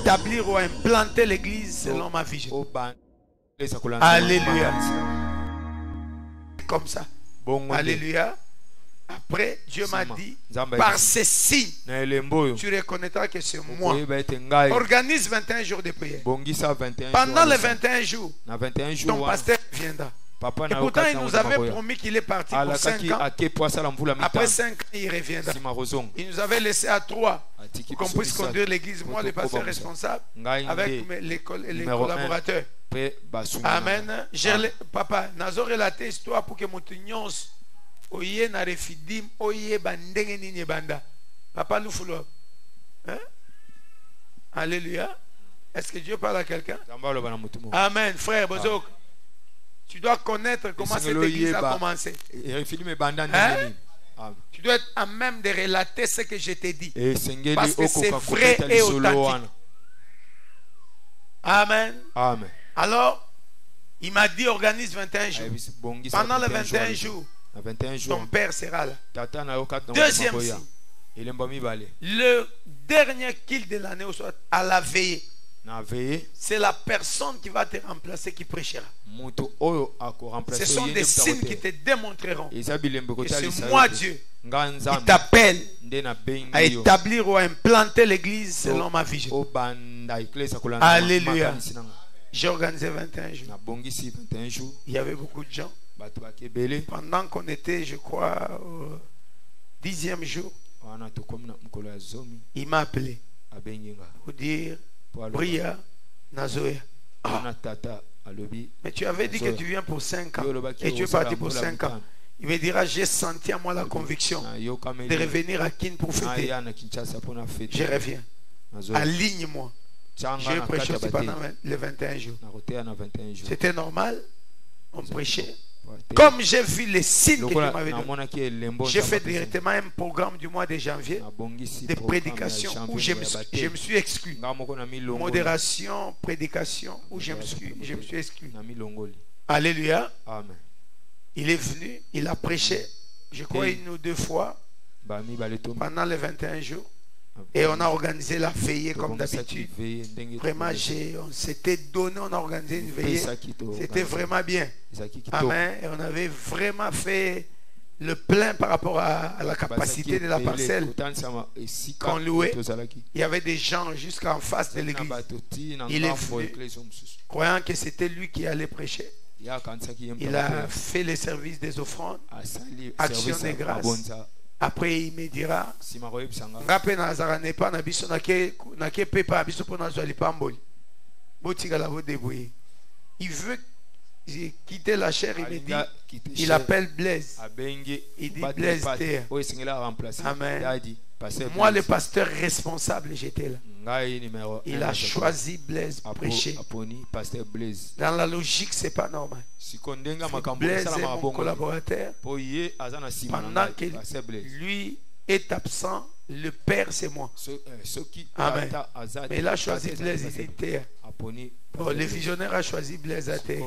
établir ou à implanter l'église selon ma vision. Alléluia. Comme ça. Alléluia. Après, Dieu m'a dit, par ceci, tu reconnaîtras que c'est moi. Organise 21 jours de prière. Pendant les 21 jours, ton pasteur viendra. Et pourtant, il nous avait promis qu'il est parti pour 5 ans. Après 5 ans, il reviendra. Il nous avait laissé à 3 pour qu'on puisse conduire l'église. Moi, le pasteur responsable, avec les collaborateurs. Amen. Papa, nous avons relaté l'histoire pour que nous oye na refidim oye bandenge nini banda papa nous follow. Alléluia. Est-ce que Dieu parle à quelqu'un? Amen. Frère Bozok, tu dois connaître comment cette église a commencé. Tu dois être à même de relater ce que je t'ai dit, parce que c'est vrai et authentique. Amen. Amen. Alors il m'a dit organise 21 jours. Pendant les 21 jours, ton père sera là. Deuxième signe, le dernier kill de l'année à la veillée, c'est la personne qui va te remplacer qui prêchera. Ce sont des signes qui te démontreront que c'est moi Dieu qui t'appelle à établir ou à implanter l'église selon ma vision. Alléluia. J'ai organisé 21 jours. Il y avait beaucoup de gens. Pendant qu'on était, je crois, au 10e jour, il m'a appelé pour dire Bria Nazoya. Mais tu avais dit que tu viens pour 5 ans et tu es parti pour 5 ans. Il me dira, j'ai senti à moi la conviction de revenir à Kin pour fêter. Je reviens. Aligne-moi. J'ai prêché aussi pendant les 21 jours. C'était normal. On prêchait. Comme j'ai vu les signes que Dieu m'avait donné, j'ai fait directement un programme du mois de janvier de prédication où je me suis exclu. Modération, prédication où je me suis exclu. Alléluia. Amen. Il est venu, il a prêché, je crois 1 ou 2 fois pendant les 21 jours. Et on a organisé la veillée comme d'habitude. Vraiment, on s'était donné, on a organisé une veillée. C'était vraiment bien. Amen. Et on avait vraiment fait le plein par rapport à la capacité de la parcelle qu'on louait. Il y avait des gens jusqu'en face de l'église. Il est venu, croyant que c'était lui qui allait prêcher. Il a fait le service des offrandes, action de grâce. Après il me dira il veut quitter la chair. Il me dit, il appelle Blaise, il dit Blaise terre. Amen. Moi le pasteur responsable j'étais là. Il a choisi Blaise pour prêcher. Dans la logique c'est pas normal. Blaise est mon collaborateur. Pendant que lui est absent, le père c'est moi. Amen. Mais il a choisi Blaise, il était. Le visionnaire a choisi Blaise à terre.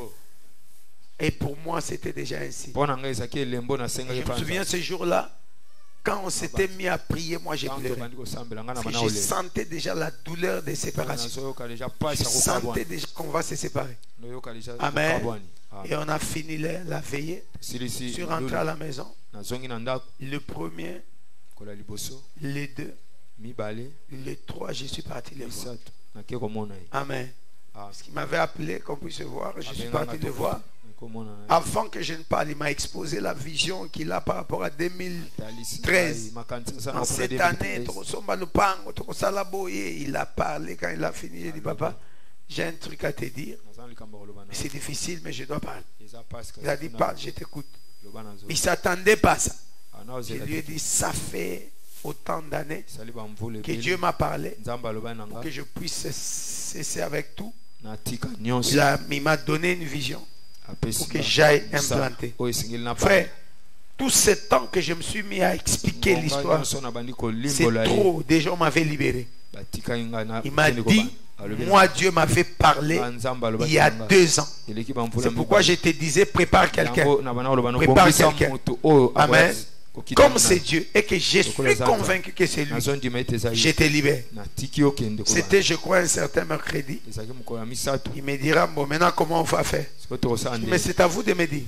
Et pour moi c'était déjà ainsi. Je me souviens ce jour-là, quand on s'était mis à prier, moi j'ai pleuré. Je sentais déjà la douleur des séparations. Je sentais déjà qu'on va se séparer. Amen. Et on a fini la veillée. Je suis rentré à la maison. Le premier, les 2, les 3, je suis parti les voir. Amen. Parce qu'il m'avait appelé qu'on puisse se voir. Je suis parti le voir. Avant que je ne parle, il m'a exposé la vision qu'il a par rapport à 2013. En cette année, il a parlé. Quand il a fini, j'ai dit papa, j'ai un truc à te dire. C'est difficile, mais je dois parler. Il a dit parle, je t'écoute. Il ne s'attendait pas à ça. Je lui ai dit ça fait autant d'années que Dieu m'a parlé pour que je puisse cesser avec tout. Il m'a donné une vision pour que j'aille implanter. Frère, tout ce temps que je me suis mis à expliquer l'histoire, c'est trop. Déjà on m'avait libéré. Il m'a dit, moi Dieu m'avait parlé il y a 2 ans. C'est pourquoi je te disais prépare quelqu'un. Prépare quelqu'un. Amen. comme c'est Dieu et que je suis convaincu que c'est lui, je te libère. C'était, je crois, un certain mercredi. Il me dira, bon, maintenant comment on va faire? Mais c'est à vous de me dire.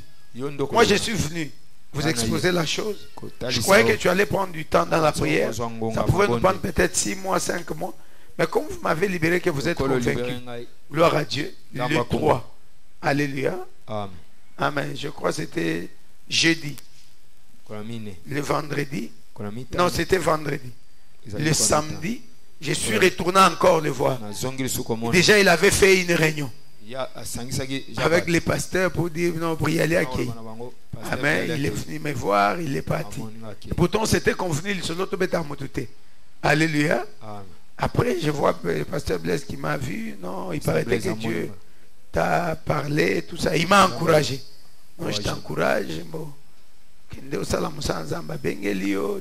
Moi, je suis venu vous exposer la chose. Je croyais que tu allais prendre du temps dans la prière. Ça pouvait nous prendre peut-être 6 mois, 5 mois. Mais comme vous m'avez libéré, que vous êtes convaincu, gloire à Dieu, le 3. Alléluia. Amen. Je crois que c'était jeudi. Le vendredi. Non, c'était vendredi. Le samedi, je suis retourné encore le voir. Déjà, il avait fait une réunion avec les pasteurs pour dire non, pour y aller à qui. Amen. Il est venu me voir, il est parti. Et pourtant, c'était convenu, sur l'autre bête à Moutouté. Alléluia. Après, je vois le pasteur Blaise qui m'a vu. Non, il paraît que Dieu t'a parlé, tout ça. Il m'a encouragé. Moi, je t'encourage. Bon.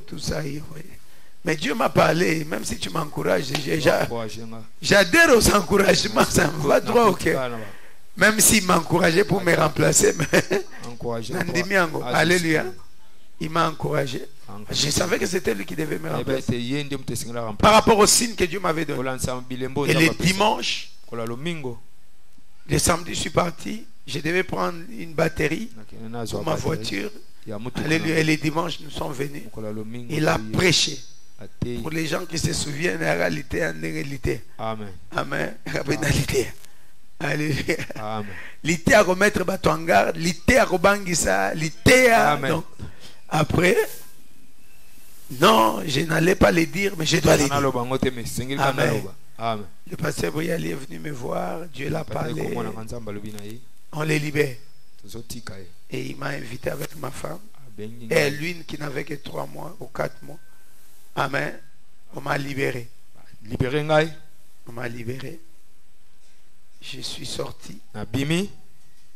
Tout ça. Mais Dieu m'a parlé, même si tu m'encourages, j'adhère aux encouragements, ça me va droit au cœur. Même s'il m'a encouragé pour me remplacer, alléluia, il m'a encouragé. Je savais que c'était lui qui devait me remplacer. Par rapport au signe que Dieu m'avait donné. Et le dimanche, le samedi, je suis parti, je devais prendre une batterie pour ma voiture. Alléluia. Et les dimanches, nous sommes venus. Il a prêché. Pour les gens qui se souviennent, en réalité, en réalité. Amen. Amen. Alléluia. L'ité à remettre bateau en garde, l'ité à rebangisa, l'ité à. Donc, après, non, je n'allais pas les dire, mais je dois les dire. Amen. Amen. Le pasteur Boyali est venu me voir, Dieu l'a parlé. On les libère. Et il m'a invité avec ma femme. Et lui qui n'avait que 3 mois ou 4 mois. Amen. On m'a libéré. On m'a libéré. Je suis sorti.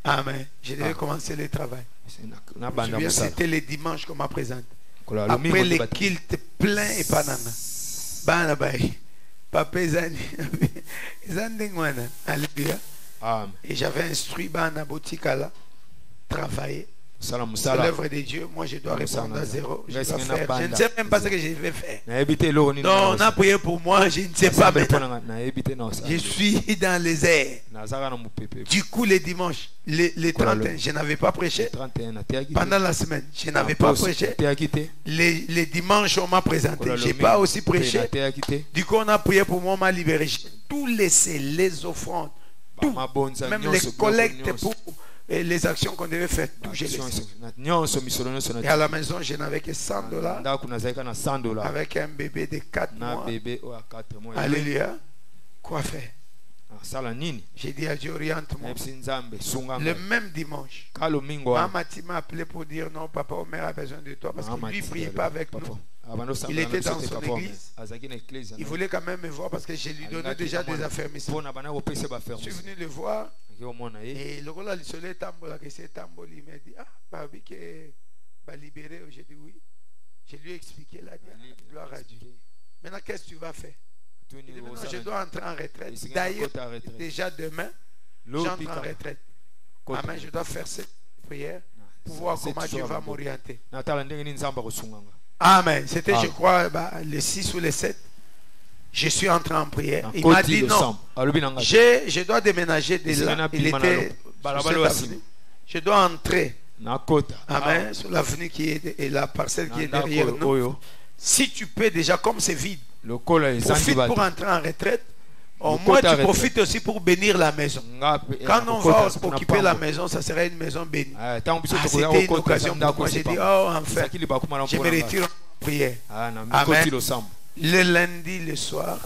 Amen. Je devais commencer le travail. C'était le dimanche qu'on m'a présenté. Après les kilts pleins et panana. Banabaï. Papa Alléluia. Et j'avais instruit Bana Botikala travailler. C'est l'œuvre de Dieu. Moi, je dois répondre à 0. Je dois faire. Je ne sais même pas ce que je vais faire. Non, on a prié pour moi. Je ne sais pas maintenant. Je suis dans les airs. Du coup, les dimanches, les 31, je n'avais pas prêché. Pendant la semaine, je n'avais pas prêché. Les dimanches, on m'a présenté. Je n'ai pas aussi prêché. Du coup, on a prié pour moi. On m'a libéré. J'ai tout laissé, les offrandes, tout. Même les collectes pour... Et les actions qu'on devait faire, tout j'ai laissé. Et à la maison, je n'avais que $100 avec un bébé de 4 mois. Alléluia. Quoi faire? J'ai dit à Dieu, oriente-moi. Le même dimanche, Mamati m'a appelé pour dire non, papa, Omer a besoin de toi parce que lui ne priait pas avec nous. Il était dans son église. Il voulait quand même me voir parce que je lui donnais déjà des affermissements. Je suis venu le voir. Et le rôle du soleil tambola que c'est tambola, il m'a dit, ah, Barbie qui va libérer. J'ai dit oui. Je lui ai expliqué la gloire à Dieu. Maintenant, qu'est-ce que tu vas faire? Il dit, maintenant, je dois entrer en retraite. D'ailleurs, déjà demain, j'entre en retraite. Amen, je dois faire cette prière pour voir comment Dieu va m'orienter. Amen. C'était, je crois, le 6 ou le 7. Je suis entré en prière. Il m'a dit non. Je dois déménager de là. Il était je dois entrer. Amen. Sur l'avenue qui est et la parcelle qui est derrière nous. Si tu peux déjà, comme c'est vide, profite pour entrer en retraite. Au moins tu profites aussi pour bénir la maison. Quand on va occuper la maison, ça serait une maison bénie. C'était une occasion pour moi. J'ai dit, oh enfin, je me retire en prière. Amen. Le lundi, le soir,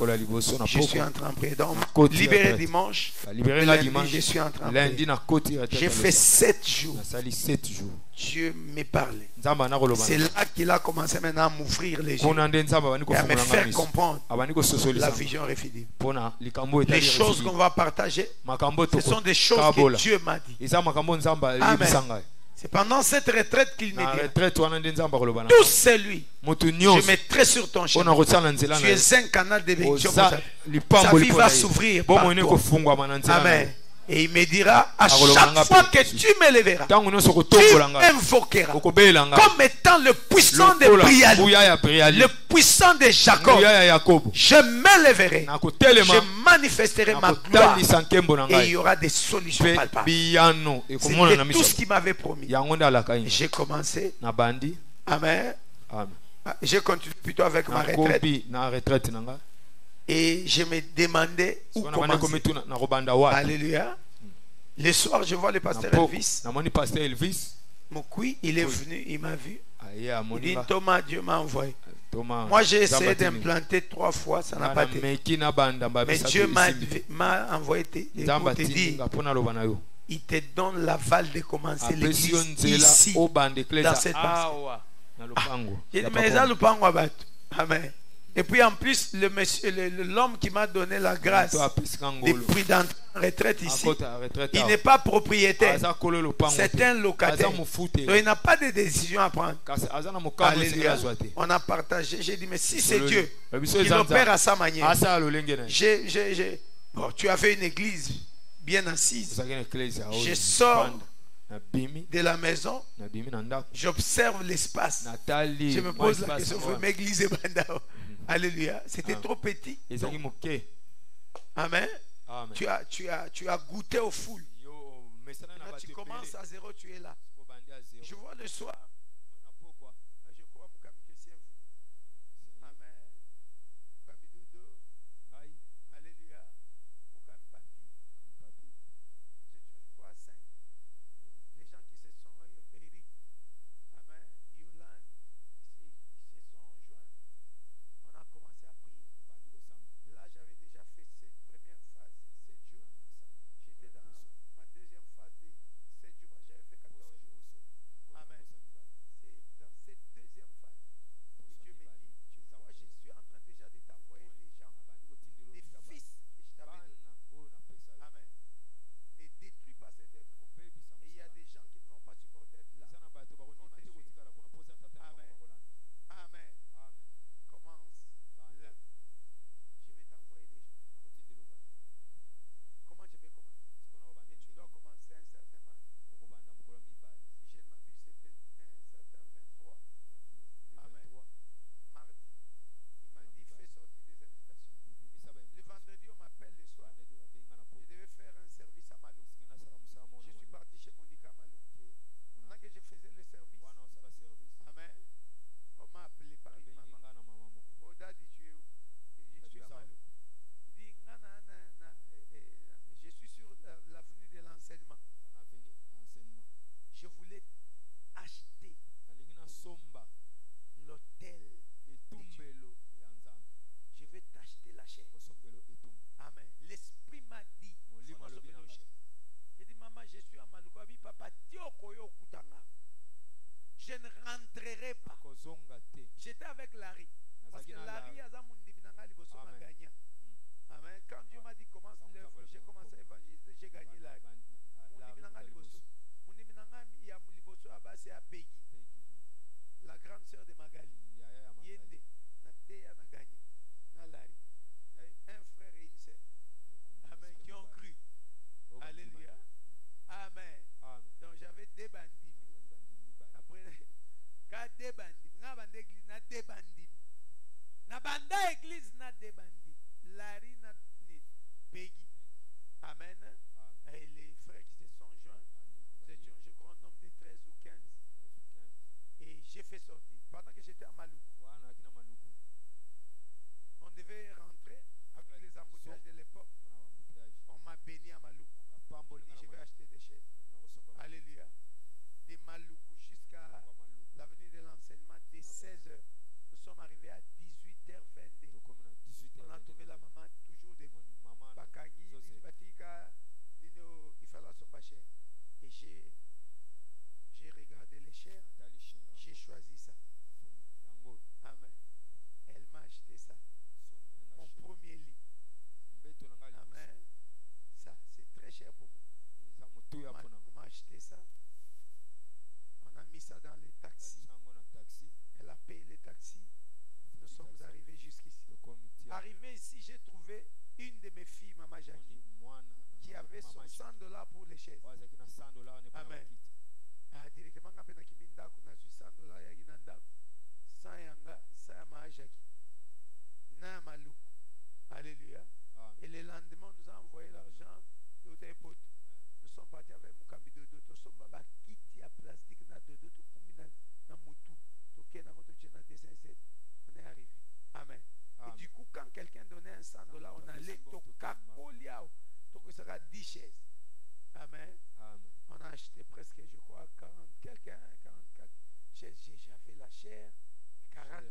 je suis en train de prier. Donc, libéré dimanche, le lundi, je suis en train de prier. J'ai fait 7 jours. Dieu me parlait. C'est là qu'il a commencé maintenant à m'ouvrir les yeux et à me faire comprendre la vision réfidive. Les choses qu'on va partager, ce sont des choses que Dieu m'a dit. Amen. C'est pendant cette retraite qu'il me dit, tout c'est lui. Je mettrai sur ton chemin. Tu es un canal de bénédiction. Sa vie va s'ouvrir par toi. Amen. Et il me dira, à chaque fois que tu me lèveras, tu m'invoqueras comme étant le puissant de Briali, le puissant de Jacob. Je me lèverai, je manifesterai ma gloire et il y aura des solutions palpables. C'était tout ce qu'il m'avait promis. J'ai commencé. Amen. J'ai continué plutôt avec ma retraite. Et je me demandais où commencer. Alléluia. Le soir, je vois le pasteur Elvis. Moukoui, il est venu, il m'a vu. Il dit, Thomas, Dieu m'a envoyé. Moi, j'ai essayé d'implanter 3 fois, ça n'a pas été. Mais Dieu m'a envoyé te dire, il te donne l'aval de commencer l'église ici, dans cette base. J'ai dit, mais ça, Amen. Et puis en plus, l'homme qui m'a donné la grâce de prendre en retraite ici, il n'est pas propriétaire. C'est un locataire. Donc il n'a pas de décision à prendre. Alléluia. On a partagé. J'ai dit, mais si c'est Dieu, il opère à sa manière. Bon, tu avais une église bien assise. Je sors de la maison, j'observe l'espace. Je me pose la question, faut m'église et bandao. Alléluia. C'était trop petit. Amen. Tu as goûté aux foules. Maintenant, tu commences à zéro, tu es là. Je vois le soir. Je crois que Amen. Alléluia. Je crois à 5. Les gens qui se sont Eric. Amen. Yolande. Ils se sont joints. On a commencé à prier. Là, j'avais déjà fait cette première phase, 7 jours. J'étais dans ma deuxième phase de 7 jours. J'avais fait 14 jours. Amen.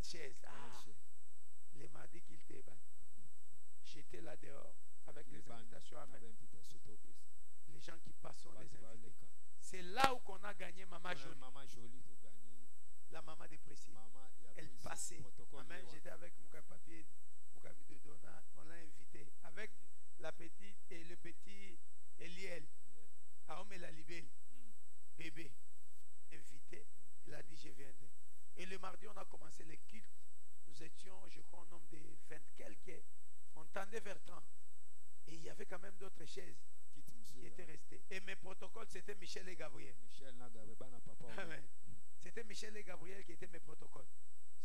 chaise. Les mardis qu'il était j'étais là dehors avec les invitations. Amen. Les gens qui passent, on les invités. C'est là où on a gagné Maman Jolie. La maman dépressive. Elle passait. Amen. J'étais avec mon papier, mon de Donna. On l'a invité avec la petite et le petit Eliel. Aome la libelle. Bébé. Invité. Il a dit je viendrai. Et le mardi, on a commencé le culte. Nous étions, je crois, un nombre de 20 quelques. On tendait vers 30. Et il y avait quand même d'autres chaises qui étaient restées. Et mes protocoles, c'était Michel et Gabriel. Amen. C'était Michel et Gabriel qui étaient mes protocoles.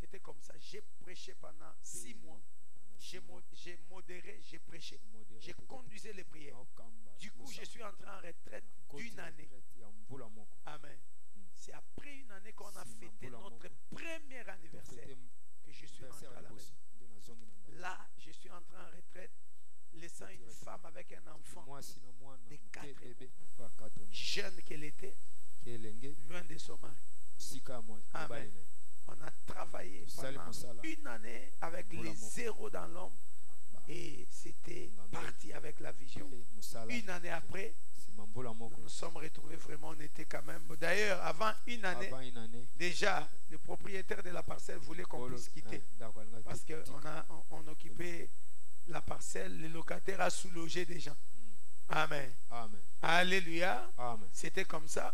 C'était comme ça. J'ai prêché pendant 6 mois. J'ai modéré, j'ai prêché. J'ai conduisé les prières. Du coup, je suis entré en retraite d'une année. Amen. C'est après une année qu'on a fêté notre premier anniversaire que je suis rentré à la maison. Là, je suis entré en retraite, laissant une femme avec un enfant de 4 mois. Jeune qu'elle était, loin de son mari. Amen. On a travaillé pendant une année avec les zéros dans l'ombre et c'était parti avec la vision. Une année après, nous nous sommes retrouvés vraiment, on était quand même. D'ailleurs, avant une année, déjà, le propriétaire de la parcelle voulait qu'on puisse quitter. Parce qu'on occupait la parcelle, le locataire a sous-logé des gens. Amen. Amen. Alléluia. C'était comme ça.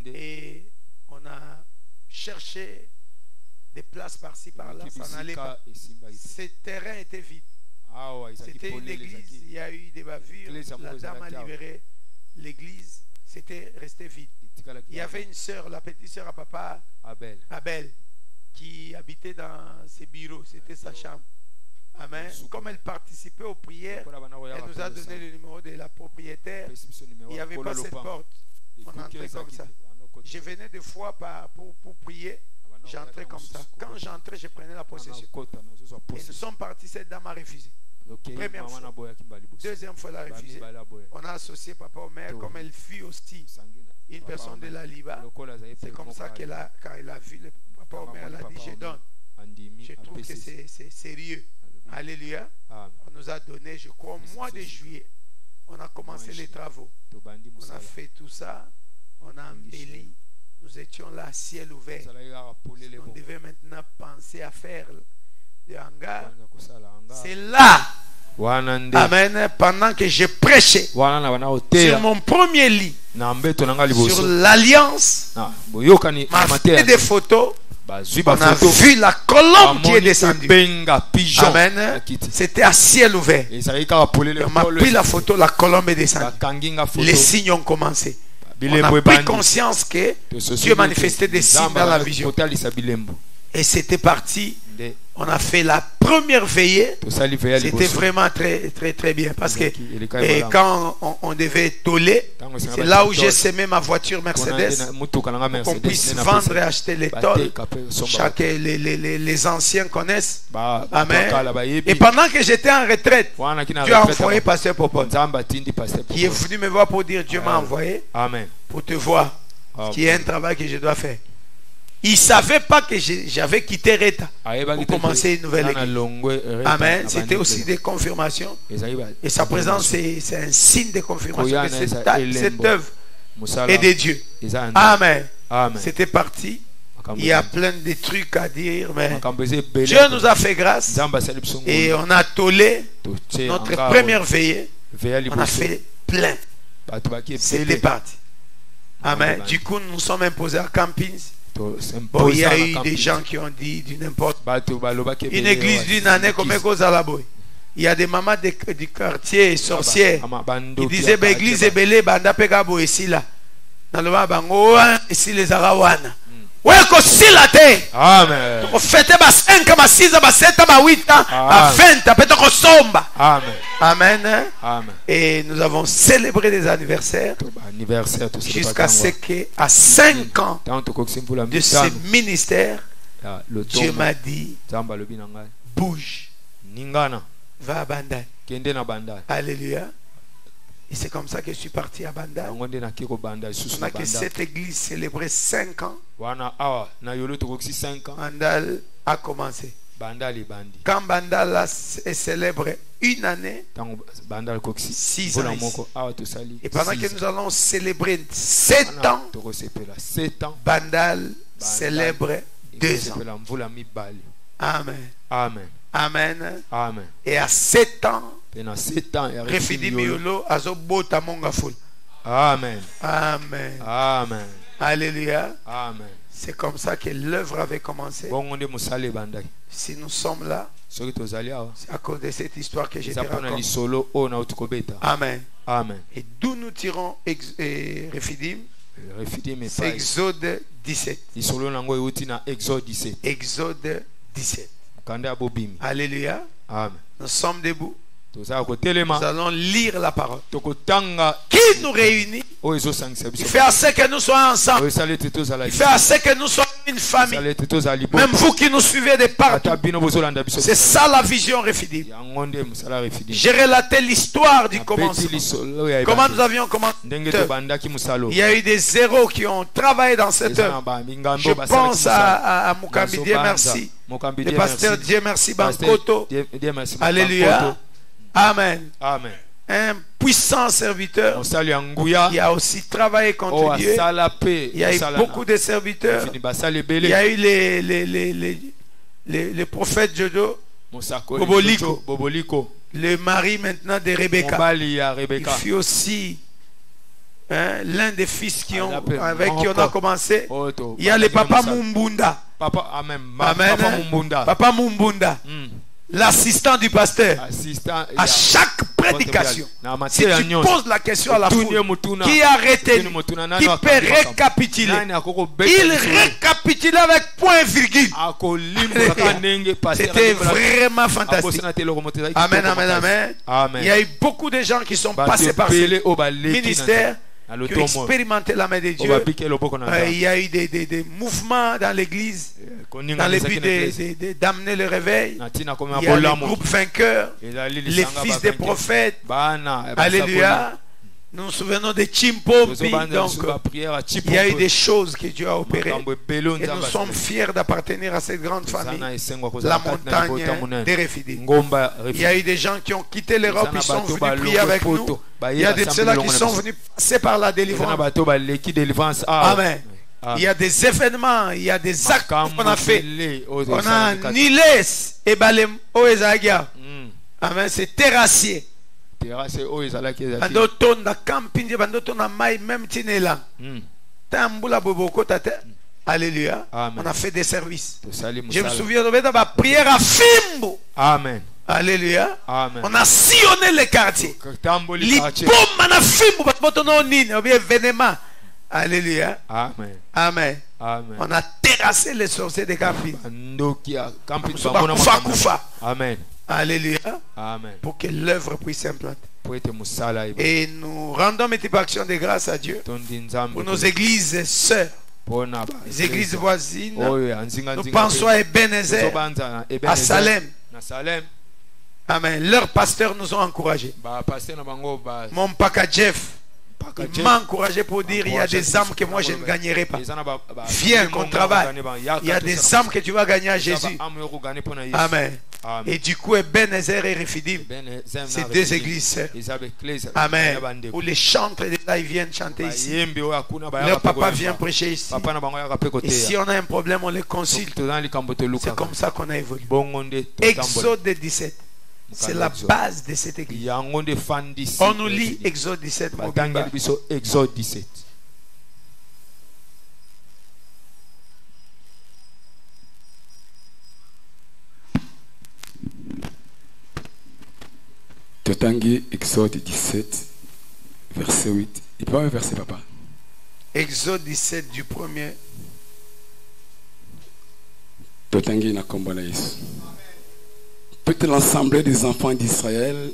Et on a cherché des places par-ci, par-là. Ça n'allait pas. Ce terrain était vide. C'était une église, il y a eu des bavures. La dame a libéré l'église, c'était resté vide. Il y avait une sœur, la petite sœur à papa, Abel, qui habitait dans ses bureaux. C'était sa chambre. Amen. Comme elle participait aux prières, elle nous a donné le numéro de la propriétaire. Il n'y avait pas cette porte. On entrait comme ça. Je venais des fois pour prier. J'entrais comme ça. Quand j'entrais, je prenais la possession. Et nous sommes partis, cette dame a refusé. Première fois. Deuxième fois, elle a refusé. On a associé papa au maire, comme elle fuit aussi une personne de la Liba. C'est comme ça qu'elle a, quand elle a vu le papa au maire, elle a dit je donne. Je trouve que c'est sérieux. Alléluia. On nous a donné, je crois, au mois de juillet. On a commencé les travaux. On a fait tout ça. On a embelli. Nous étions là, ciel ouvert. On devait maintenant penser à faire le hangar. C'est là. Amen. Pendant que je prêchais sur mon premier lit, sur l'alliance, m'a fait des photos. On a vu la colombe qui est descendue. Amen. C'était à ciel ouvert. On m'a pris la photo, la colombe est descendue. Les signes ont commencé. On a pris conscience que Dieu manifestait des signes dans la vision. Et c'était parti. On a fait la première veillée. C'était vraiment très très très bien. Parce que quand on devait toller, c'est là où j'ai semé ma voiture Mercedes pour qu'on puisse vendre et acheter les tôles. Les anciens connaissent. Amen. Et pendant que j'étais en retraite, Dieu a envoyé Pasteur Popon, qui est venu me voir pour dire Dieu m'a envoyé pour te voir, qui est un travail que je dois faire. Il ne savait pas que j'avais quitté Reta pour commencer une nouvelle église. Amen. C'était aussi des confirmations. Et sa présence, c'est un signe de confirmation que cette œuvre est de Dieu. Amen. C'était parti. Il y a plein de trucs à dire, mais Dieu nous a fait grâce. Et on a tollé notre première veillée. On a fait plein. C'était parti. Amen. Du coup, nous nous sommes imposés à Campins. Bon, il y a eu des gens qui ont dit du n'importe. Une église d'une année comme Ekozalaboy. Il y a des mamans du quartier sorcières. Ils disaient l'église est belle, banda pegabo ici là. Dans le bango ici les arawana. Ouais, aussi la terre. Amen. On fêtait 5, 6, 7, 8, 20, peut-être somba. Amen. Amen. Amen. Et nous avons célébré des anniversaires jusqu'à ce qu'à 5 ans de ce ministère, Dieu m'a dit bouge, va à Bandai. Alléluia. Et c'est comme ça que je suis parti à Bandai. On a que cette église célébrait 5 ans. Bandai a commencé. Quand Bandal célèbre une année, 6 ans ici. Et pendant que nous allons célébrer 7 ans, Bandal célèbre 2 ans. Amen. Amen. Amen. Amen. Et à 7 ans, Refidi Miolo azobota monga ful. Amen. Amen. Amen. Alléluia. Amen. C'est comme ça que l'œuvre avait commencé. Si nous sommes là, c'est à cause de cette histoire que j'ai racontée. Amen. Amen. Et d'où nous tirons Refidim? C'est Exode 17. Exode 17. Alléluia. Amen. Nous sommes debout. Nous allons lire la parole. Qui nous réunit? Il fait assez que nous soyons ensemble. Il fait assez que nous soyons une famille. Même vous qui nous suivez de partout. C'est ça la vision Refidim. J'ai relaté l'histoire du commencement. Comment nous avions commencé. Il y a eu des héros qui ont travaillé dans cette œuvre. Je pense à Mukambi, Dieu merci. Le pasteur Dieu merci Bankoto. Alléluia. Amen. Amen. Un puissant serviteur qui a aussi travaillé contre Dieu. Il y a eu beaucoup de serviteurs. Il y a eu les prophètes Jodo, Boboliko, le mari maintenant de Rebecca. Il fut aussi l'un des fils avec qui on a commencé. Il y a le papa Mumbunda. Amen. Papa Mumbunda. L'assistant du pasteur à chaque prédication. Si tu poses la question à la foule, qui a retenu, qui peut récapituler, il récapitule avec point virgule. C'était vraiment fantastique. Amen, amen, amen. Il y a eu beaucoup de gens qui sont passés par ce ministère, qui ont expérimenté la main de Dieu. Il y a eu des mouvements dans l'église dans le but d'amener le réveil. Il y a les groupes vainqueurs, les fils des prophètes. Alléluia. Nous nous souvenons de Chimpompi. Donc, il y a eu des choses que Dieu a opérées. Et nous sommes fiers d'appartenir à cette grande famille, la montagne des Refidim. Il y a eu des gens qui ont quitté l'Europe, ils sont venus prier avec nous. Il y a de ceux-là qui sont venus passer par la délivrance. Amen. Il y a des événements, il y a des actes qu'on a fait. On a Niles et Balem Oezagia. Amen, c'est terrassier. Bandoton na camping, bandoton na mai même tinela. Tambula boboko tate. Alléluia. On a fait des services. Je me souviens de la prière à Fimbo. Amen. Alléluia. Amen. On a sillonné les quartiers. Événement. Alléluia. Amen. Amen. Amen. On a terrassé les sorciers de camping. Amen. Alléluia. Amen. Pour que l'œuvre puisse s'implanter. Et nous rendons multiplication de grâce à Dieu pour nos églises sœurs, les églises voisines. Nous pensons à Ebenezer, à Salem. Amen. Leurs pasteurs nous ont encouragés. Mon paka Jeff, il m'a encouragé pour dire il y a des âmes que moi je ne gagnerai pas. Viens qu'on travaille. Il y a des âmes que tu vas gagner à Jésus. Amen. Et du coup, Ebenezer et Refidim, c'est deux églises. Amen. Où les chantres de là, ils viennent chanter ici. Leur papa vient prêcher ici. Et si on a un problème, on les consulte. C'est comme ça qu'on a évolué. Exode 17. C'est la base de cette église. On nous lit Exode 17. Exode 17. Totangi, Exode 17, verset 8. Il peut avoir un verset, papa. Exode 17 du premier. Totangi na kombona Yesu. Toute l'ensemble des enfants d'Israël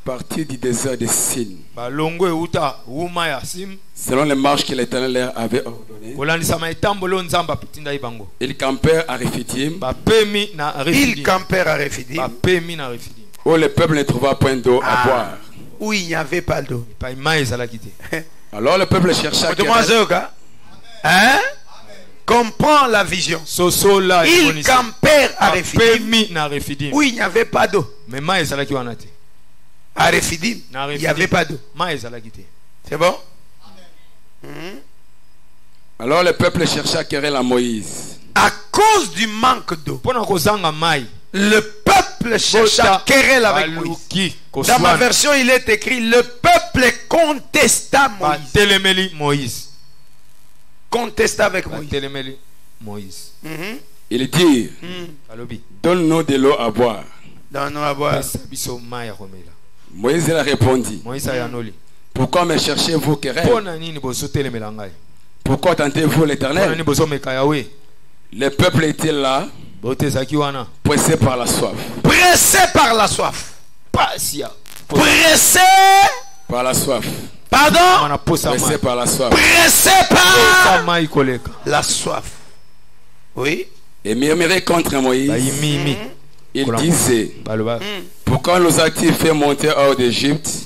partis du désert de Sin, selon les marches que l'Éternel leur avait ordonnées, ils campèrent à Rephidim. Où le peuple ne trouva point d'eau à boire. Où il n'y avait pas d'eau. Alors le peuple chercha. Hein? comprend la vision. Ils campèrent à Rephidim où il n'y avait pas d'eau. À Rephidim, il n'y avait pas d'eau. C'est bon? Alors le peuple chercha querelle à Moïse. À cause du manque d'eau, le peuple chercha querelle avec Moïse. Dans ma version, il est écrit: le peuple contesta Moïse. Contesta avec Moïse. Il dit: donne-nous de l'eau à boire. Donne-nous à boire. Moïse a répondu: pourquoi me cherchez-vous querelle? Pourquoi tentez-vous l'Éternel? Le peuple était là, pressé par la soif. Pressé par la soif. Pressé par la soif. Pardon? Pressé par la soif. Pressé par la soif. Oui. Et murmurait contre Moïse. Il disait: pourquoi nous as-tu fait monter hors d'Égypte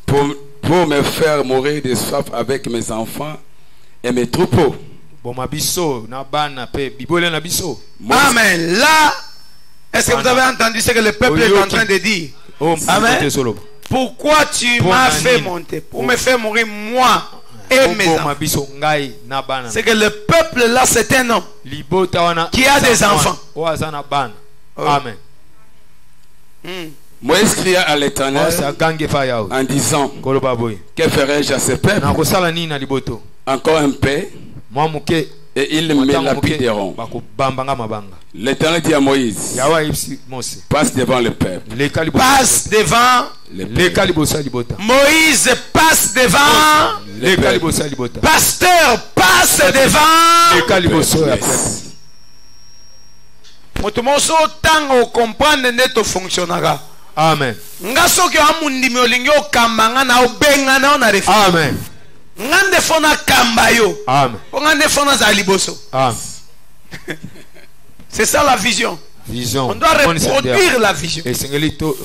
pour me faire mourir de soif avec mes enfants et mes troupeaux? Amen. Là, est-ce que vous avez entendu ce que le peuple est en train de dire? Amen. Pourquoi tu m'as fait monter? Pour me faire mourir moi et mes enfants. C'est que le peuple là, c'est un homme qui a des enfants. Amen. Moïse cria à l'Éternel en disant: que ferai-je à ce peuple? Encore un peu et ils me lapideront. L'Éternel dit à Moïse: passe devant le peuple. Passe devant. Moïse passe devant. Pasteur passe devant. Motomoso tango comprendre neto fonctionnera. Amen. Ngaso ke amundi miolingo kambanga na obenga na na refi. Amen. Ngande fona kambayo. Amen. Ngande fona za liboso. Amen. C'est ça la vision. On doit reproduire la vision.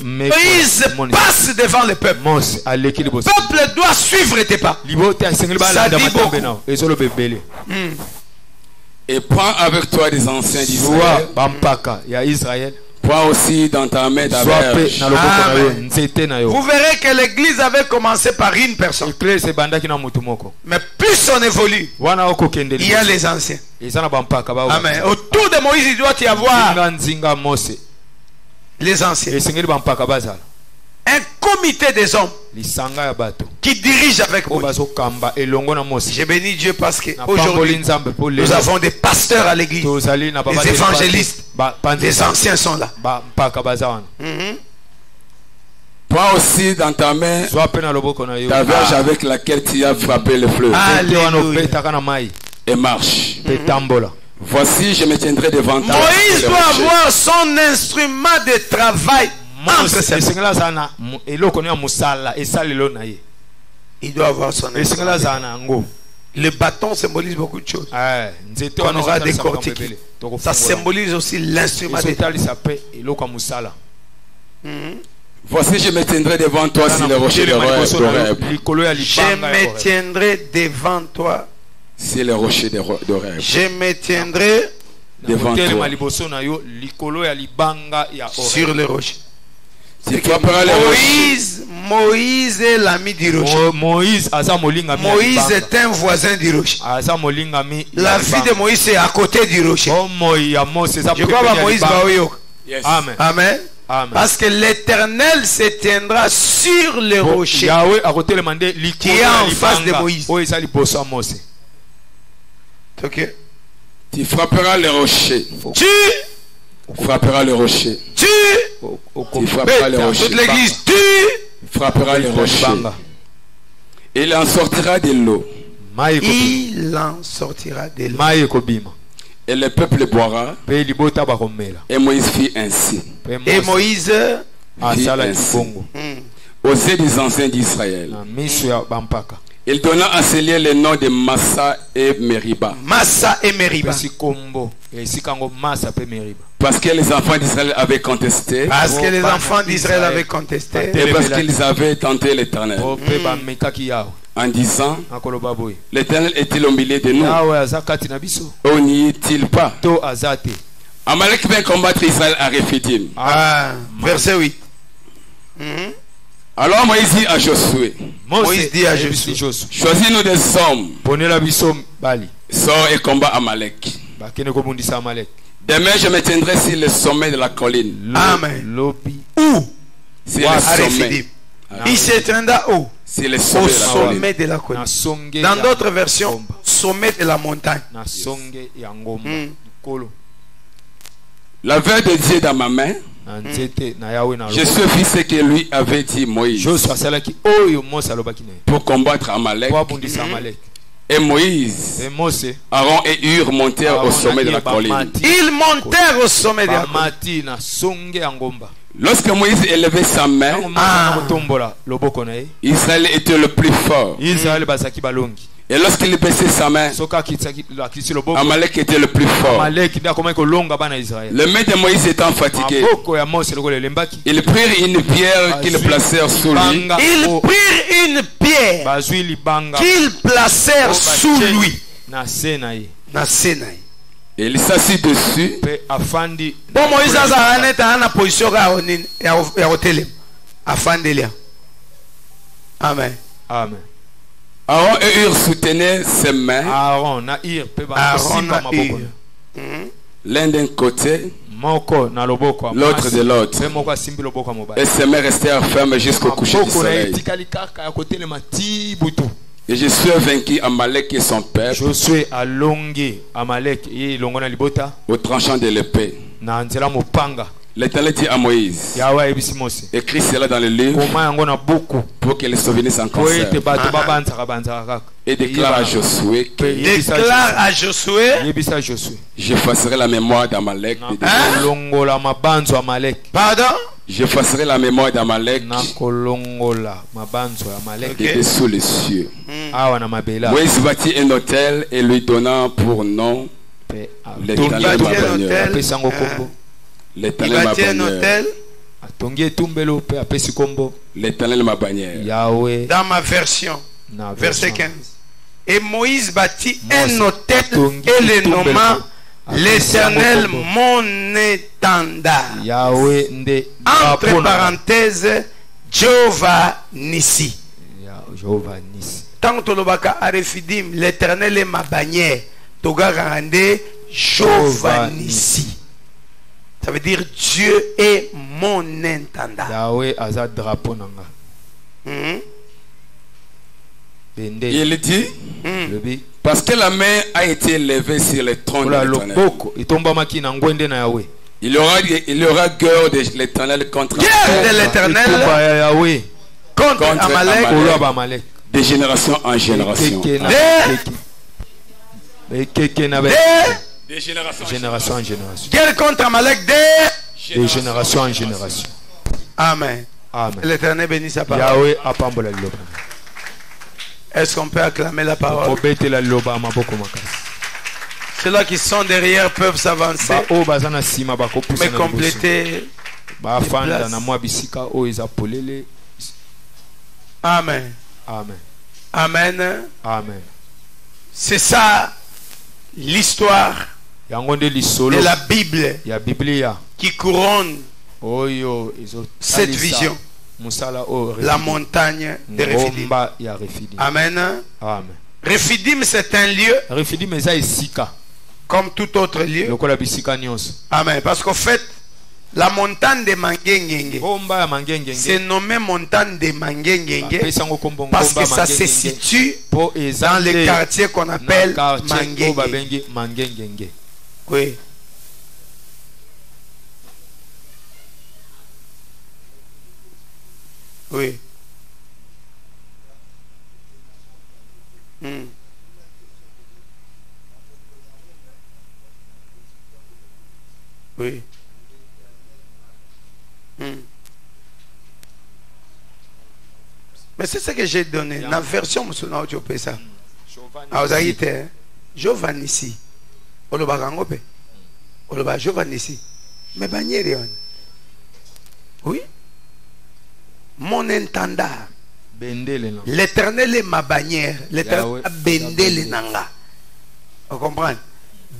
Moïse passe devant le peuple. Le peuple doit suivre tes pas. Ça dit beaucoup. Et prends avec toi des anciens d'Israël. Prends aussi dans ta main ta verge. Vous verrez que l'église avait commencé par une personne. Mais plus on évolue, il y a les anciens. Amen. Autour de Moïse, il doit y avoir les anciens. Un comité des hommes qui dirige avec Moïse. Je bénis Dieu parce qu'aujourd'hui, nous avons des pasteurs à l'église, des évangélistes, des anciens sont là. Prends aussi dans ta main ta verge avec laquelle tu as frappé le fleuve. Et marche. Voici, je me tiendrai devant toi. Moïse doit avoir son instrument de travail. Il doit avoir son instrument. Le bâton symbolise beaucoup de choses. On aura décortiqué. Ça symbolise aussi l'instrument de travail. Voici, je me tiendrai devant toi sur le rocher d'Horeb. Je me tiendrai devant toi. C'est le rocher d'Horeb. Je me tiendrai devant toi. Sur le rocher. Moïse est l'ami du rocher. Moïse est un voisin du rocher. La vie de Moïse est à côté du rocher. Je crois que Moïse va au Amen. Amen. Parce que l'Éternel se tiendra sur le rocher qui est en face de Moïse. Ok. Tu frapperas le rocher. Tu frapperas le rocher. Tu frapperas le rocher. Toute l'église, tu frapperas le rocher. Il en sortira de l'eau. Il en sortira de l'eau. Et le peuple boira. Et Moïse fit ainsi. Et Moïse fit ainsi. Aux yeux des anciens d'Israël. Il donna à ces lieux le nom de Massa et Meriba. Massa et Meriba. Parce que les enfants d'Israël avaient contesté. Parce que les enfants d'Israël avaient contesté. Et parce qu'ils avaient tenté l'Éternel. en disant, l'Éternel est-il au milieu de nous? Ou n'y est-il pas? Amalek vient combattre Israël à Rephidim. Verset 8. Alors Moïse dit à Josué, choisis-nous des hommes, sors et combat Amalek. Demain je me tiendrai sur le sommet de la colline. Amen. Où? Sur le sommet. Il se tiendra où? C'est le sommet de la colline. Dans d'autres versions, sommet de la montagne. La veille de Dieu dans ma main, je suis ce que lui avait dit Moïse pour combattre Amalek. Et Moïse, Aaron et Hur montèrent au sommet de la colline. Ils montèrent au sommet de la colline. Lorsque Moïse élevait sa main, Israël était le plus fort. Et lorsqu'il baissait sa main, Amalek était le plus fort. Le mains de Moïse étant fatigué, ils prirent une pierre qu'ils placèrent sous lui. Ils prirent une pierre qu'ils placèrent sous lui. Et il s'assit dessus. Bon, Moïse a une position Amen. Amen. Aaron et Hur soutenaient ses mains. L'un d'un côté, l'autre de l'autre. Et ses mains restèrent fermes jusqu'au coucher du soleil. Et Josué vaincu Amalek et son peuple au tranchant de l'épée. L'Éternel dit à Moïse, écris cela dans le livre pour que les souvenirs s'en conservent. Et déclare à Josué, j'effacerai la mémoire d'Amalek. Pardon? J'effacerai la mémoire d'Amalek sous les cieux. Moïse bâtit un autel et lui donna pour nom l'Éternel ma bannière. L'Éternel ma bannière. L'Éternel ma bannière. Dans ma version, verset 15. Et Moïse bâtit un autel et le nomma l'Éternel mon étendard. Entre parenthèses, Jéhovah Nissi. Tant que l'Éternel est ma bannière. Toga rende Jéhovah Nissi. Ça veut dire Dieu est mon intendant. Yahweh azad drapeau nanga. Il dit parce que la main a été levée sur le trône de l'Éternel. Il y aura guerre de l'Éternel contre Amalek de génération en génération. De génération en génération. Guerre contre Amalek de génération en génération. Amen. Amen. L'Éternel bénit sa parole. Est-ce qu'on peut acclamer la parole? Ceux-là qui sont derrière peuvent s'avancer, mais compléter. Amen. Amen. Amen. Amen. C'est ça l'histoire de la Bible qui couronne cette vision. La montagne de Rephidim. Amen. Amen. Rephidim, c'est un lieu comme tout autre lieu. Amen. Parce qu'en fait, la montagne de Mangengenge, c'est nommé montagne de Mangengenge parce que ça se situe dans le quartier qu'on appelle Mangengenge. Oui. Oui. Oui. Mais c'est ce que j'ai donné. Dans la version musulmane, tu peux ça. Jéhovah Nissi. Oloba Rangope. Oloba Jéhovah Nissi. Mais bannière. Oui. Mon intendard. L'éternel est ma bannière. L'éternel a bendele nanga. Vous comprenez?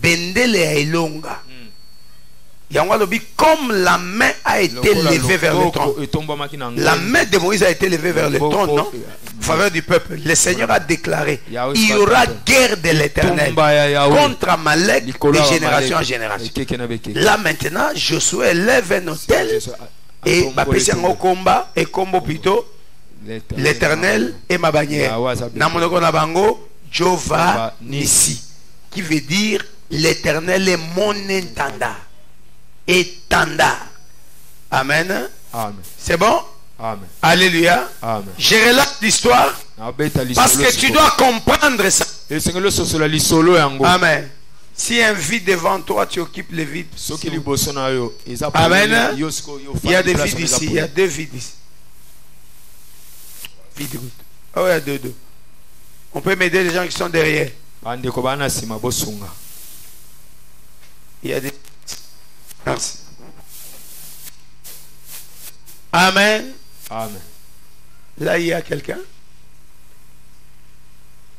Bendele est longa. Comme la main a été levée vers le trône. La main de Moïse a été levée vers le trône, non? En faveur du peuple. Le Seigneur a déclaré: il y aura guerre de l'Éternel contre Amalek de génération en génération. Là maintenant, Josué lève un autel et combat et combo plutôt. L'Éternel est ma bannière. Namonoko nabango Jova Nissi, qui veut dire l'Éternel est mon intendant. Étendard. Amen. Amen. C'est bon? Amen. Alléluia. Amen. Je relate l'histoire parce que tu dois comprendre ça. Amen. Si un vide devant toi, tu occupes le vide. Amen. Il y a des vides ici. Il y a deux vides ici. Vide. Oh, il y a deux. On peut m'aider les gens qui sont derrière. Il y a des... Merci. Amen. Amen. Là, il y a quelqu'un.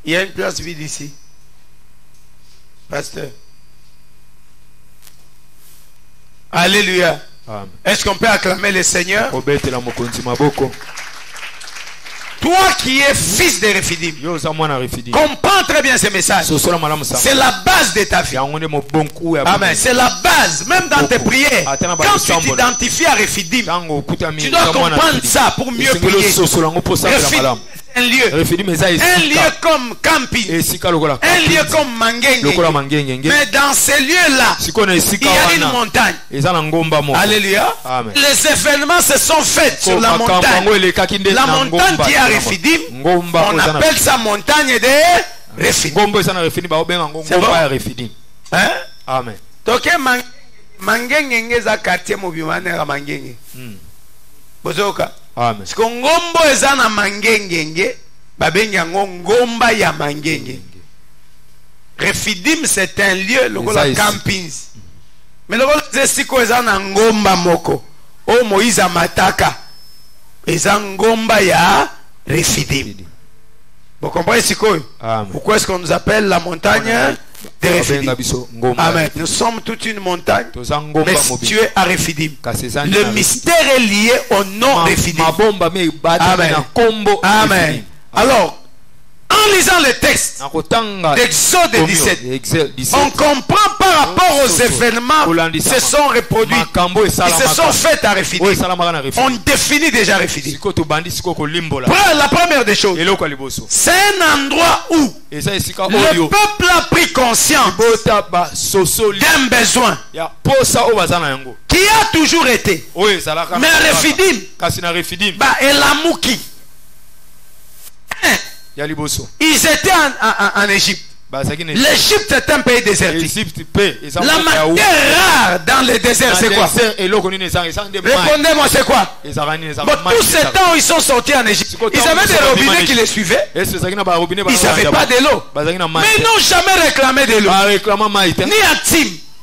Il y a une place vide ici. Pasteur. Alléluia. Est-ce qu'on peut acclamer le Seigneur? Toi qui es fils de Rephidim, comprends très bien ce message. C'est la base de ta vie. Amen. C'est la base. Même dans tes prières, quand tu t'identifies à Rephidim, tu dois comprendre ça pour mieux prier. Rephidim, un lieu comme camping, un lieu comme Mangenge. Mais dans ces lieux-là, il y a une montagne. Alléluia. Les événements se sont faits sur la montagne. La montagne qui est à Rephidim, on appelle ça montagne de Rephidim. C'est bon? Hein? Amen. Donc Mangenge est un quartier mobimane à Mangenge. Bozoka. Amen. Parce que ngombo ezana mangengenge babenga ngomba ya mangenge. Rephidim c'est un lieu lokola campings. Mais lokola zesiko ezana ngomba moko. O Moïse mataka eza ngomba ya Rephidim. Vous comprenez sikoyo? Pourquoi est-ce qu'on nous appelle la montagne de Rephidim? Amen. Nous sommes toute une montagne, mais située à Rephidim. Le mystère est lié au nom de Rephidim. Amen. Amen. Alors, en lisant le texte d'Exode 17, on comprend par rapport aux événements qui se sont reproduits, qui se sont faits à Rephidim. On définit déjà Rephidim. La première des choses, c'est un endroit où le peuple a pris conscience d'un besoin qui a toujours été. Mais Rephidim, et la Mouki, ils étaient en Égypte. L'Égypte est un pays désertique. La matière rare dans le désert, c'est quoi? Répondez-moi, c'est quoi? Tous ces temps où ils sont sortis en Égypte, ils avaient des robinets qui les suivaient. Ils n'avaient pas de l'eau. Mais ils n'ont jamais réclamé de l'eau.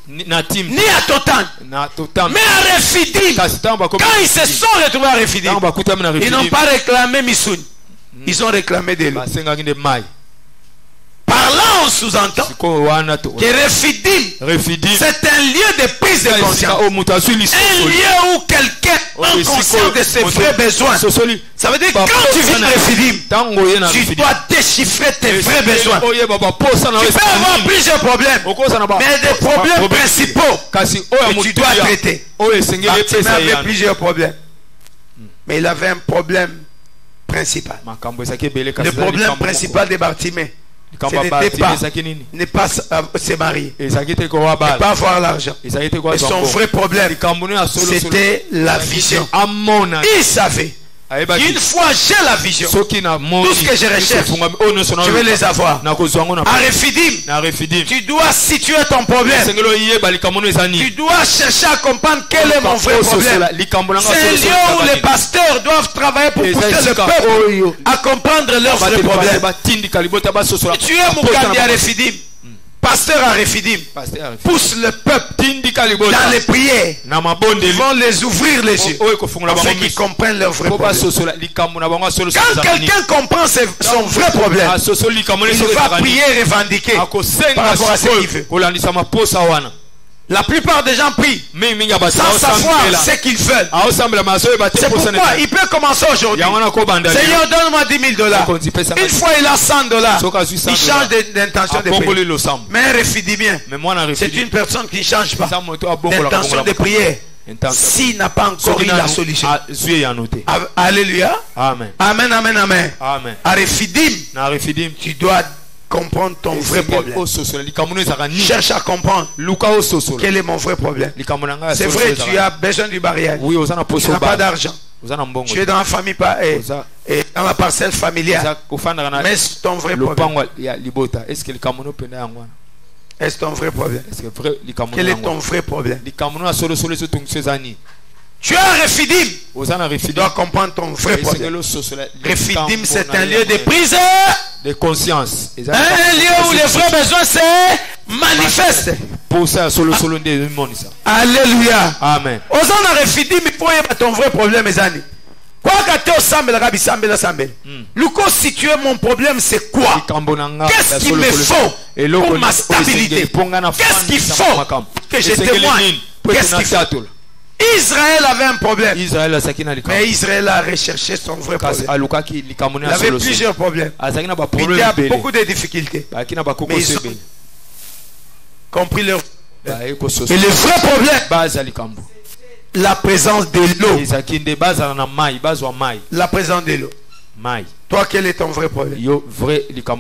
Ni à Tim, ni à Totan. Mais à Rephidim, quand ils se sont retrouvés à Rephidim, ils n'ont pas réclamé Missoun. Ils ont réclamé de l'eau. Par là, on sous-entend que Rephidim, c'est un lieu de prise de conscience. Un lieu où quelqu'un est conscient de ses vrais besoins. Ça veut dire que quand tu vis Rephidim, tu dois déchiffrer tes vrais besoins. Tu peux avoir plusieurs problèmes, mais des problèmes principaux que tu dois traiter. Il avait plusieurs problèmes, mais il avait un problème principal. Le problème principal de Bartimée, ce n'est pas se marier, ne pas avoir l'argent. Et son vrai problème, c'était la vision. Il savait qu'une fois j'ai la vision, tout ce que je recherche, je vais les avoir. À Rephidim, tu dois situer ton problème. Tu dois chercher à comprendre quel est mon vrai problème. C'est un lieu où les pasteurs doivent travailler pour pousser le peuple à comprendre leurs vrais problèmes. Tu es Moukandi à Rephidim. pasteur à Refidim pousse le peuple dans les prières. Ils vont les ouvrir les yeux afin qu'ils comprennent leur vrai problème. Quand quelqu'un comprend son vrai problème, il va prier et revendiquer par rapport à ce qu'il veut. La plupart des gens prient sans savoir ce qu'ils veulent. C'est pourquoi il peut commencer aujourd'hui. Seigneur, donne-moi $10,000. Une fois il a $100, il change d'intention de prière. Mais un Refidimien, c'est une personne qui ne change pas d'intention de prière s'il n'a pas encore eu la solution. Alléluia. Amen. Amen, amen, amen. À Refidim, tu dois comprendre ton vrai problème. Cherche à comprendre quel est mon vrai problème. C'est vrai, tu as besoin du mariage. Tu n'as pas d'argent. Tu es dans la famille et dans la parcelle familiale. Mais c'est ton vrai problème. Est-ce ton vrai problème? Quel est ton vrai problème? Tu es un Refidim. Tu dois comprendre ton vrai problème. Refidim, c'est un lieu de prise de conscience. Un lieu où les vrais besoins se manifestent. Alléluia. Amen. Osana Refidim, il faut y ton vrai problème, mes amis. Quoi que tu aies Luko, si tu es mon problème, c'est quoi? Qu'est-ce qu'il me faut pour ma stabilité? Qu'est-ce qu'il faut que je témoigne? Qu'est-ce qu'il faut? Israël avait un problème. Mais Israël a recherché son vrai problème. Il avait plusieurs problèmes. Il y a beaucoup de difficultés. Mais ils ont compris leur... Et le vrai problème, la présence de l'eau. La présence de l'eau. Toi, quel est ton vrai problème? Quand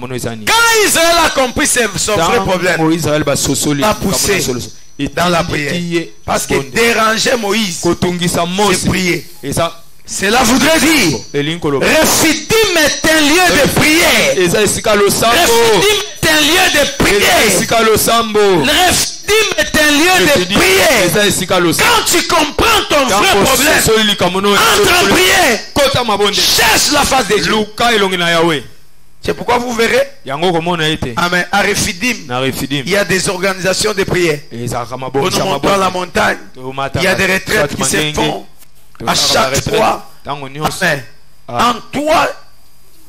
Israël a compris son vrai problème, il a poussé dans la prière. Parce que déranger Moïse, c'est prier. Cela voudrait dire Refidim est un lieu de prière. Refidim est un lieu de prière. Refidim est un lieu de prière. Quand tu comprends ton vrai problème, entre en prière. Cherche la face de Dieu. C'est pourquoi vous verrez. Amen. À Refidim, il y a des organisations de prière. On nous monte dans la montagne. Il y a des retraites qui se font à chaque fois. Amen. En toi,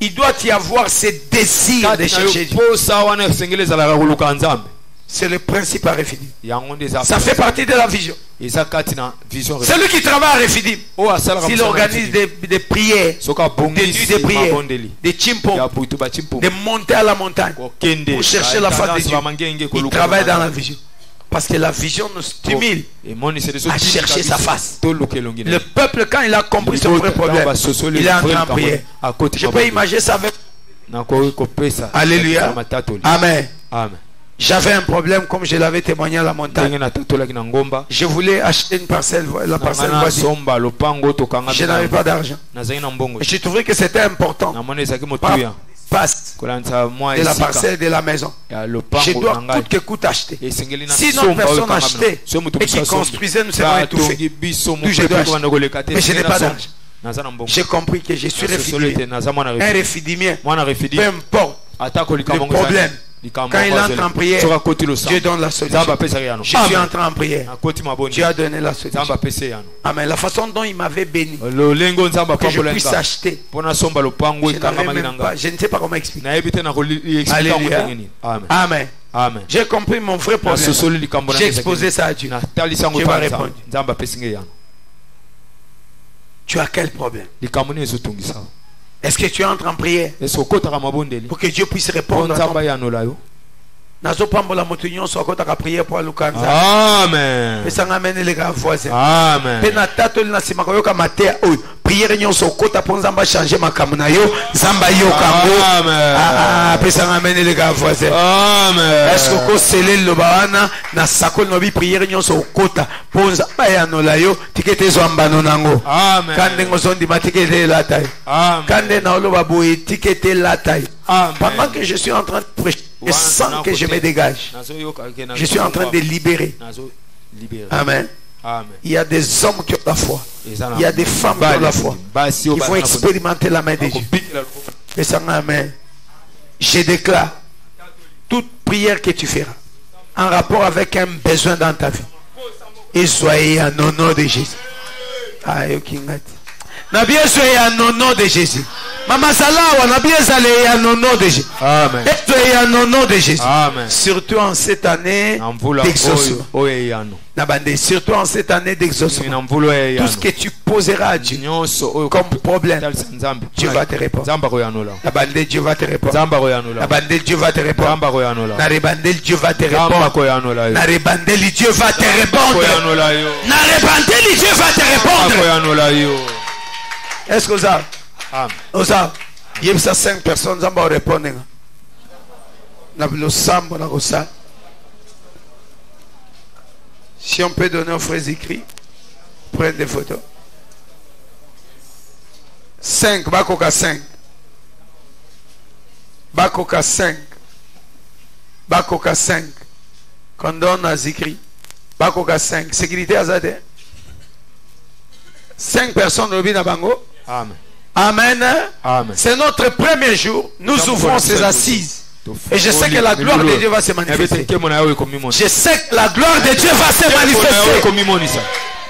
il doit y avoir ce désir de chercher Dieu. C'est le principe à Refidim. Ça fait partie de la vision. Celui qui travaille à Refidim, s'il organise des prières, des nuits de prières, des chimpons, de monter à la montagne pour chercher la face de Dieu, il travaille dans la vision. Parce que la vision nous stimule à chercher sa face. Le peuple, quand il a compris son vrai problème, il est entré en prière. Je peux imaginer ça avec... Alléluia. Amen. J'avais un problème comme je l'avais témoigné à la montagne. Je voulais acheter une parcelle, la parcelle voisine. Je n'avais pas d'argent. Je trouvais que c'était important. Passe de la parcelle de la maison. Je dois coûte que coûte acheter. Si notre personne achetait et qui construisait, nous serions étouffés. D'où je dois acheter. Mais je n'ai pas d'argent. J'ai compris que je suis Refidimien. Un Refidimien, peu importe le problème. Quand il entre en prière, Dieu donne la solution. Je suis entré en prière. Dieu a donné la solution. Amen. La façon dont il m'avait béni, que je puisse acheter, je ne sais pas comment expliquer. Alléluia. Amen. J'ai compris mon vrai problème. J'ai exposé ça à Dieu. Dieu m'a répondu. Tu as quel problème? Est-ce que tu entres en prière pour que Dieu puisse répondre à ton prière? Amen. Prière nyonso kota pour nzamba changer makambo na yo nzamba yo kango pesa ngamene les gars voisins. Amen. Est-ce que ko sele lo baana na sakol no bi prière nyonso kota pour nzamba ya no la yo tikete zo ambano nango. Amen. Kande ngozondi matikete la taille. Amen. Kande na lo baboy tikete la taille. Pendant que je suis en train de prêcher, je sens que je me dégage. Je suis en train de libérer. Amen. Amen. Il y a des hommes qui ont la foi. Il y a des femmes qui ont la foi. Qui vont expérimenter la main de Dieu. Amen. Je déclare, toute prière que tu feras, en rapport avec un besoin dans ta vie. Et soyez en nom de Jésus. Aïe, n'a bien soyez en nom de Jésus. Maman Salawa, n'a bien allé en nom de Jésus. Amen. Et soyez en nom de Jésus. Amen. Surtout en cette année d'exaucement. Surtout en cette année d'exaucement. Tout ce que tu poseras à Dieu comme problème, Dieu va te répondre. La bande, Dieu va te répondre. La bande, Dieu va te répondre. La rebandel, Dieu va te répondre. La rebandel, Dieu va te répondre. La rebandel, Dieu va te répondre. Est-ce que vous avez? Il y a 5 personnes qui vont répondre. Si on peut donner aux frères écrits, prenez des photos. 5, Bakoka 5. Bakoka 5. Bakoka 5. Quand on donne aux écrits, Bakoka 5. Sécurité Azade. 5 personnes au Binabango. Amen. Amen. Amen. C'est notre premier jour. Nous ouvrons ces assises. Et je sais que la gloire de Dieu va se manifester. Je sais que la gloire de Dieu va se manifester.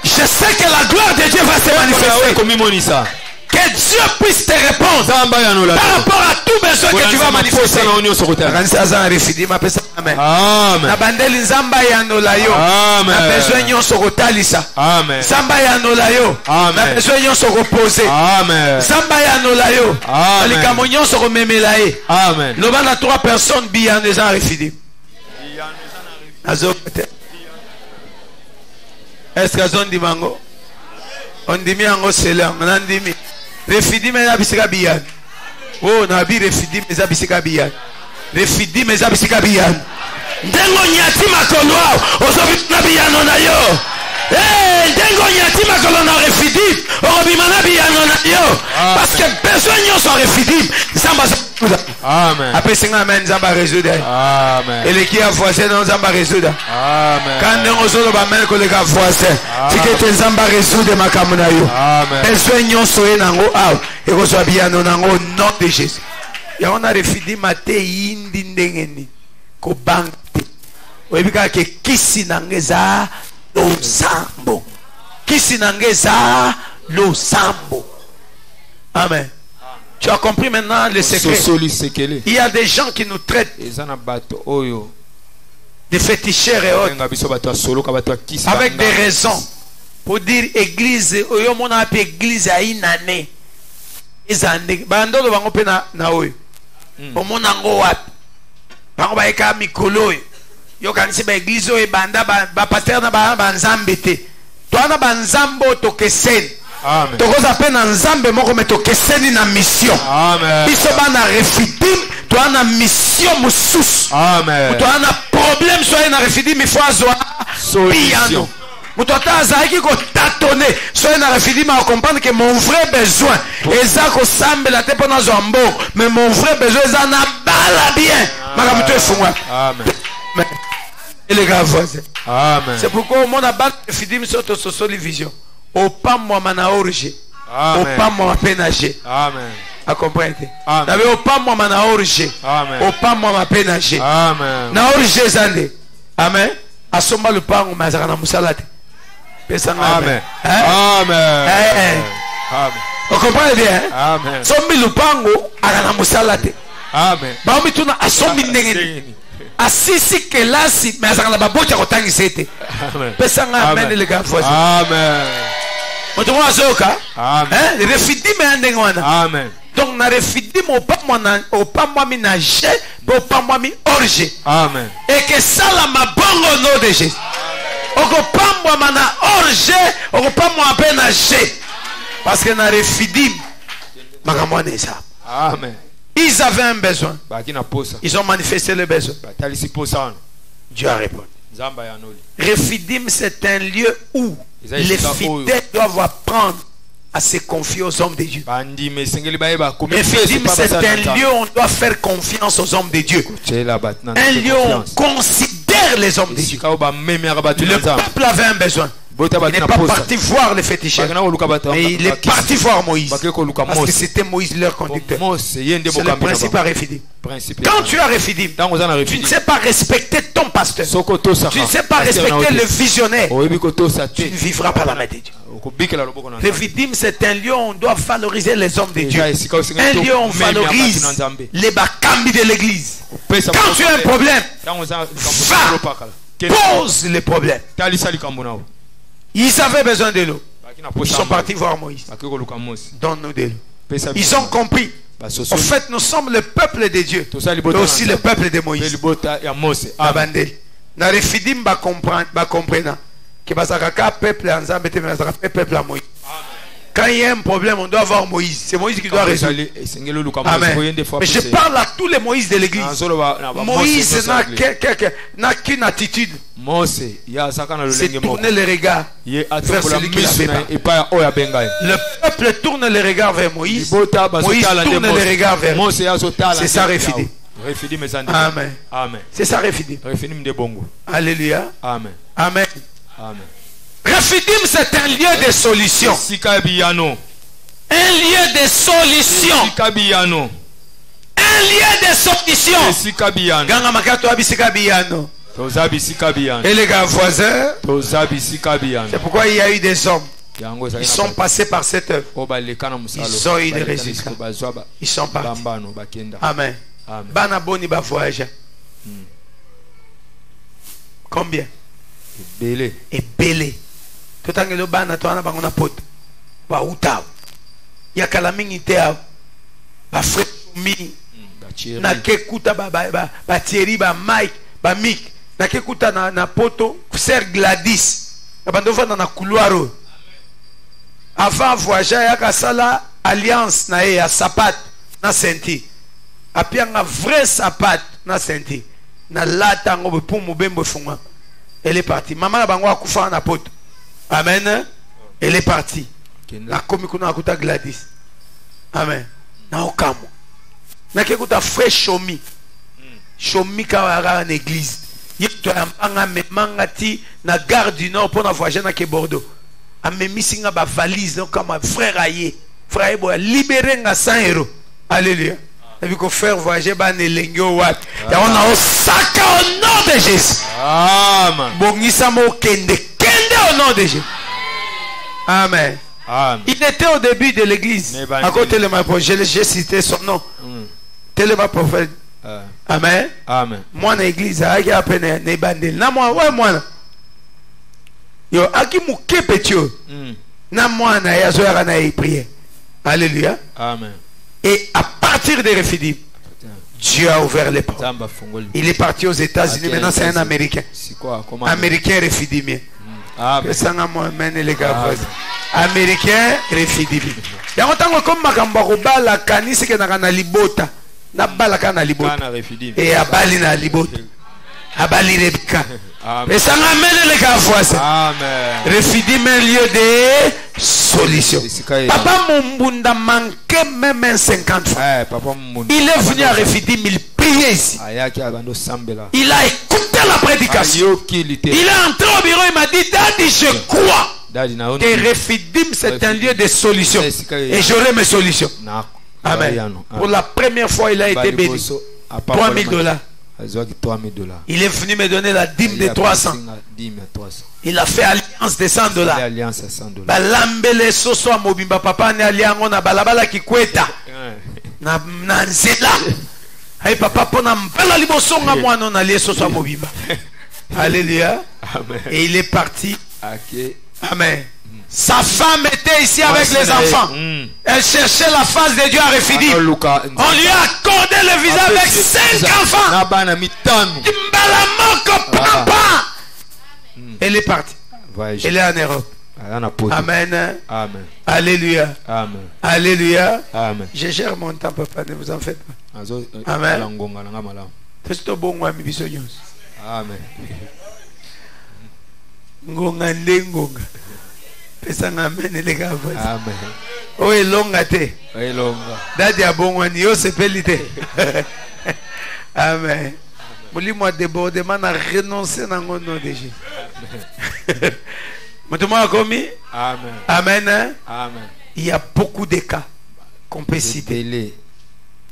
Je sais que la gloire de Dieu va se manifester. Que Dieu puisse te répondre par rapport à tout besoin que tu vas manifester. Amen. Amen. 3 personnes bien déjà réfidés. Est-ce que on dit mango? On dit mango c'est là, on dit refidi mais abisika biyan. Oh nabi refidi mais abisika biyan. Refidi mais abisika biyan. Ndengo nyati makolwa ozobi na biyan na yo. Eh ndengo nyati makolwa na refidi orobima na biyan na yo. Parce que besoin yo sont refidi. Samba. Amen. Après 5 amen Zamba résoudre. Amen. Et les qui a voisin dans Zamba résoudre. Amen. Quand on solo ba men ko les gars voisin. Si que te Zamba résoudre makamuna yo. Amen. Besoin nyo soye nango aw et ko so bien nango nom de Jésus. Ya on a refidi mate yindi ndengeni ko banki. Webika ke kisi nangeza lo sambo. Kisi nangeza lo sambo. Amen. Tu as compris maintenant le secret. Il y a des gens qui nous traitent de féticheurs et autres avec des raisons pour dire église on a appelé église à une année bandolo bango pe na oyo omona ngo wapi bango ba eka mikolo yo kanisi ba église oyo banda ba pasteur na ba nzambe te to na ba nzambo to keseni. Amen. Tokoza pe na nzambe moko meto keseni na mission. Amen. Biso bana refidim to ana mission mususu. Amen. To ana problème soit na refidim il faut azwa piano. Mutota azaki ko tâtonner soit na refidim à comprendre que mon vrai besoin eza ko sambela te pona zombo mais mon vrai besoin eza na bala bien. Makamuto efungwa. Amen. Et les gars voisins. Amen. C'est pourquoi mon abat refidim sur to sosoli vision. Au pas moi mana orge. Au pas moi pénager. Amen. A comprendre. Amen. Au pas moi mana orge. Amen. Au pas moi pénager. Amen. Na orge zande. Amen. Asomba le pango mazaka na musalate. Pesanga. Amen. Amen. Amen. Vous comprenez bien? Amen. Sombi le pango akana musalate. Amen. Ba mi tuna asombi ndengeni. Asisi kelasi mazaka na babocha kotangisa ete. Pesanga amen les gars. Amen. Amen. Amen. Donc na refidim au pas moi ménager, au pas moi mi orge. Amen. Et que ça la ma bongo nom de Jésus. Au pas moi mana orge, au pas moi ménager. Parce que na refidim makamone ça. Amen. Ils avaient un besoin. Ils ont manifesté le besoin. Dieu a répondu. Refidim c'est un lieu où les fidèles doivent apprendre à se confier aux hommes de Dieu. Refidim c'est un lieu où on doit faire confiance aux hommes de Dieu. Un lieu où on considère les hommes de Dieu. Le peuple avait un besoin. Il n'est pas parti voir les féticheurs, mais il est parti voir Moïse, parce que c'était Moïse leur conducteur. C'est le principe à Rephidim. Quand tu as Rephidim, tu ne sais pas respecter ton pasteur, tu ne sais pas respecter le visionnaire, tu ne vivras pas la main de Dieu. Rephidim, c'est un lieu où on doit valoriser les hommes de Dieu, un lieu où on valorise les bakambi de l'église. Quand tu as un problème, va, pose les problèmes. Ils avaient besoin de l'eau. Ils sont partis voir Moïse. Donne-nous de l'eau. Ils ont compris. En fait, nous sommes le peuple de Dieu, mais aussi le peuple de Moïse. Na Rephidim ba comprendre que basaka peuple ensemble te peuple à Moïse. Quand il y a un problème, on doit avoir Moïse. C'est Moïse qui doit résoudre. Amen. Mais je parle à tous les Moïse de l'église. Moïse n'a qu'une attitude. C'est tourner les regards vers celui qui l'a fait. Le peuple tourne les regards vers Moïse. Moïse tourne les regards vers lui. C'est ça, Rephidim. Amen. C'est ça, Rephidim. Alléluia. Amen. Amen. Rephidim, c'est un lieu de solution. Un lieu de solution. Un lieu de solution. Ganga makato abisika biyano. Et les gars voisins, c'est pourquoi il y a eu des hommes. Ils sont passés par cette œuvre. Ils ont eu des résultats. Ils sont partis. Amen. Bana boni ba voyage. Combien? Et belé. Tout le temps, bana to ana bangona pot. Ba uta. Ya kalamingi te a. Ba frère mi. Na kekuta ba Thierry ba Mike ba Mick. Na kekuta na poto Sir Gladys. Abando vanda na couloir. Avant voyager ya kasala alliance na ya sapat na senti. Apia nga vrai sapat na senti. Na lata ngo pour mobembo funga. Elle est partie. Maman la bango akufa na poto. Amen. Elle est partie. La komikuna akuta Gladys. Amen. Na okamo. Na kekuta frère Shomi. Shomi kawara en église. Yito anga memangati na gare du Nord pour na voyager na ke Bordeaux. Amemisi nga ba valise donc comme frère aye. Frère boy libérer nga 100 €. Alléluia. Et puis qu'on faire voyager ba nelengyo wat. Ya on a osaka au nom de Jésus. Amen. Bongisa mo kende au nom de Jésus. Amen. Amen. Il était au début de l'église. À côté de ma prophète, j'ai cité son nom. Téléma prophète. Amen. Amen. Moi, dans l'église, il y a peine ne bandel. Na moi, ouais moi. Yo, aki muke petio. Na moi na ya zoya na y prier. Alléluia. Amen. Et à partir de Rephidim, Dieu a ouvert les portes. Il est parti aux États-Unis. Maintenant, c'est un Américain. Américain Rephidimien. Américain Rephidimien. Il y a longtemps comme Makambaroba, la canisse qui est dans la libota. Na balaka na libota. Et à Bali na libota. À Bali Rebika. Et ça m'amène les gars voisins. Amen. Rephidim un lieu de solution. Papa Mumbunda manquait même un 50 francs. Il est venu à Rephidim, il priait ici. Il a écouté la prédication. Il est entré au bureau, il m'a dit, Daddy, je crois que Rephidim c'est un lieu de solution. Et j'aurai mes solutions. Amen. Pour la première fois, il a été béni. $3,000. Il est venu me donner la dîme de 300. Il a fait alliance de $100. Balambele soso mobimba papa ne aliango na balabala kikweta. Na nzela. Hey papa pona mpela liboso nga mwana na lie soso mobimba. Alléluia. Et il est parti. Amen. Sa femme était ici avec les enfants. Elle cherchait la face de Dieu à Rephidim. On lui a accordé le visa avec 5 enfants. Elle est partie. Elle est en Europe. Amen. Amen. Alléluia. Amen. Alléluia. Amen. Je gère mon temps, papa, ne vous en faites pas. Amen. Amen. Ngonga ndengonga. Amen. Oh, et longa te. Dadi a bon one, yo se pelite. Amen. Mouli moi débordement a renoncé dans le nom de Jésus. Amen. Amen. Il y a beaucoup de cas qu'on peut citer.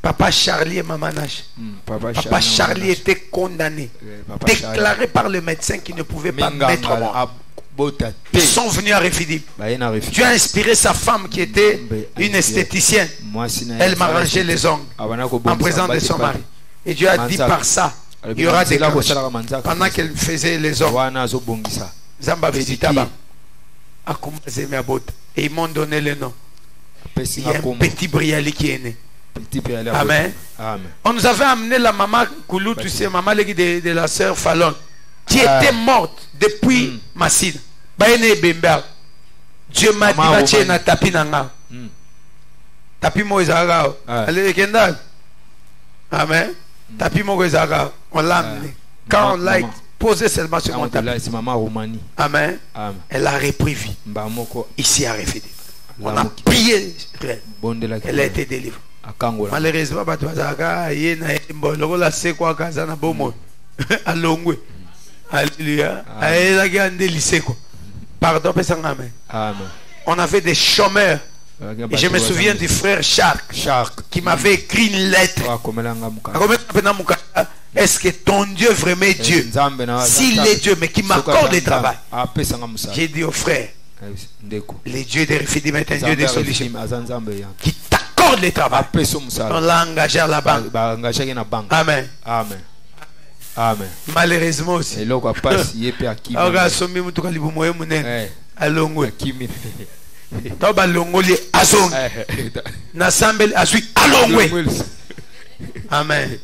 Papa Charlie et Maman Nash. Papa Charlie était condamné, déclaré par le médecin qu'il ne pouvait pas mettre au monde. Ils sont venus à Refidim. Dieu a inspiré sa femme qui était une esthéticienne. Elle m'arrangeait les ongles en présence de son mari. Et Dieu a dit par ça, il y aura des cloches. Pendant qu'elle faisait les ongles, Zamba Veditaba a commencé ma botte. Et ils m'ont donné le nom. Il y a un petit Briali qui est né. Amen. On nous avait amené la maman Koulou, tu sais, maman de la sœur Fallon, qui était morte depuis Massine. Dieu m'a dit, va tirer na tapi nanga. Tapi mo ezara. Allez kenda. Amen. Tapi mo ezara. On l'a amené. Quand on l'a posé seulement sur mon tapis. Amen. Elle a repris vie. Ici à Refidim. On a prié. Elle a été délivrée. Malheureusement, Alléluia. Pardon, on avait des chômeurs. Et je me souviens du frère Charles qui m'avait écrit une lettre. Est-ce que ton Dieu vraiment est Dieu? S'il est Dieu, mais qui m'accorde le travail. J'ai dit au frère, le Dieu de Refidim est un Dieu de solution qui t'accorde le travail. On l'a engagé à la banque. Amen. Amen. Malheureusement aussi. Amen.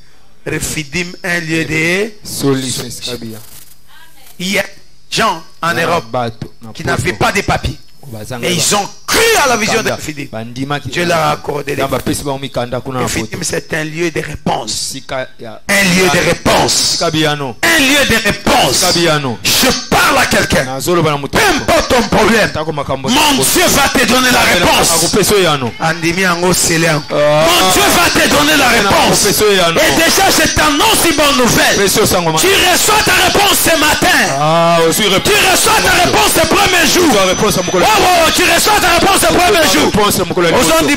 Refidim, un lieu de solution. Il y a des gens en Europe qui n'avaient pas de papiers. Et ils ont cru à la vision de Refidim. Dieu leur a accordé les papiers. Refidim, c'est un lieu de réponse. Un lieu de réponse. Un lieu de réponse. Je parle à quelqu'un. Peu importe ton problème, mon Dieu va te donner la réponse. Mon Dieu va te donner la réponse. Et déjà, je t'annonce une bonne nouvelle. Tu reçois ta réponse ce matin. Tu reçois ta réponse le premier jour. Tu reçois ta réponse le premier jour. Aujourd'hui,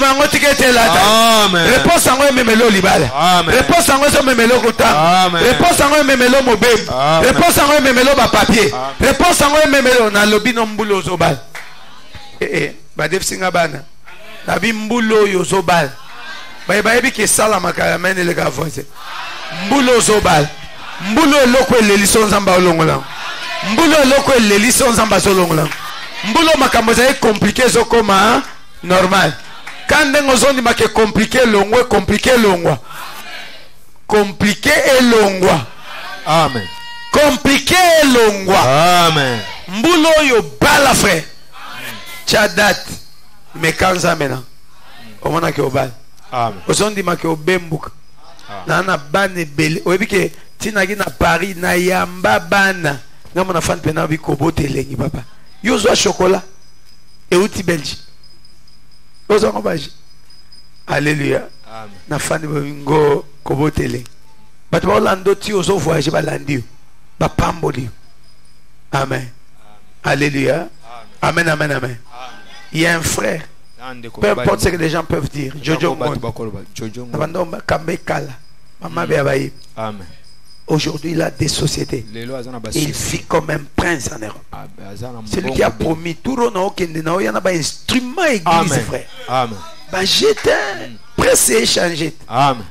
réponse en moi, même le libal. Réponse en moi, même le kota. Réponse en moi, même le mobile. Réponse en moi, même le papier. Réponse en moi, même le na lobby non mbulo zobal. Badef singabana. Nabi mbulo yo zobal. Bayebi ke sala makaramene le gavoise. Mbulo zobal. Mbulo loko lelison zamba olongola. Mbulo loko lelison zamba solongola. Mbulo makambo za compliqué zokoma normal. Quand ndengo zondi make compliqué longwa compliqué longwa. Compliqué et longwa. Amen. Compliqué et longwa. Amen. Mbulo yo bala frère. Chadat me kanza mena. Omona ke obal. Amen. Ozondi make obembuka. Na bane bele. Oyebike tinagi na Paris na yamba bana. Ngamo na fan pena bi kobote lengi papa. Yo zo chocolat et outil belge. Ozo ngobaji. Alléluia. Amen. Na fan ngo kobote lengi. But ba lando ti ozo voyage ba landi. Ba pamboli. Amen. Alléluia. Amen, amen, amen. Il y a un frère. Peu importe ce que les gens peuvent dire. Jojo Mon. Amen. Aujourd'hui, il a des sociétés. Il vit comme un prince en Europe. C'est lui qui a promis tout le monde qu'il y a un instrument église, frère. Amen. J'étais pressé et changé. Amen.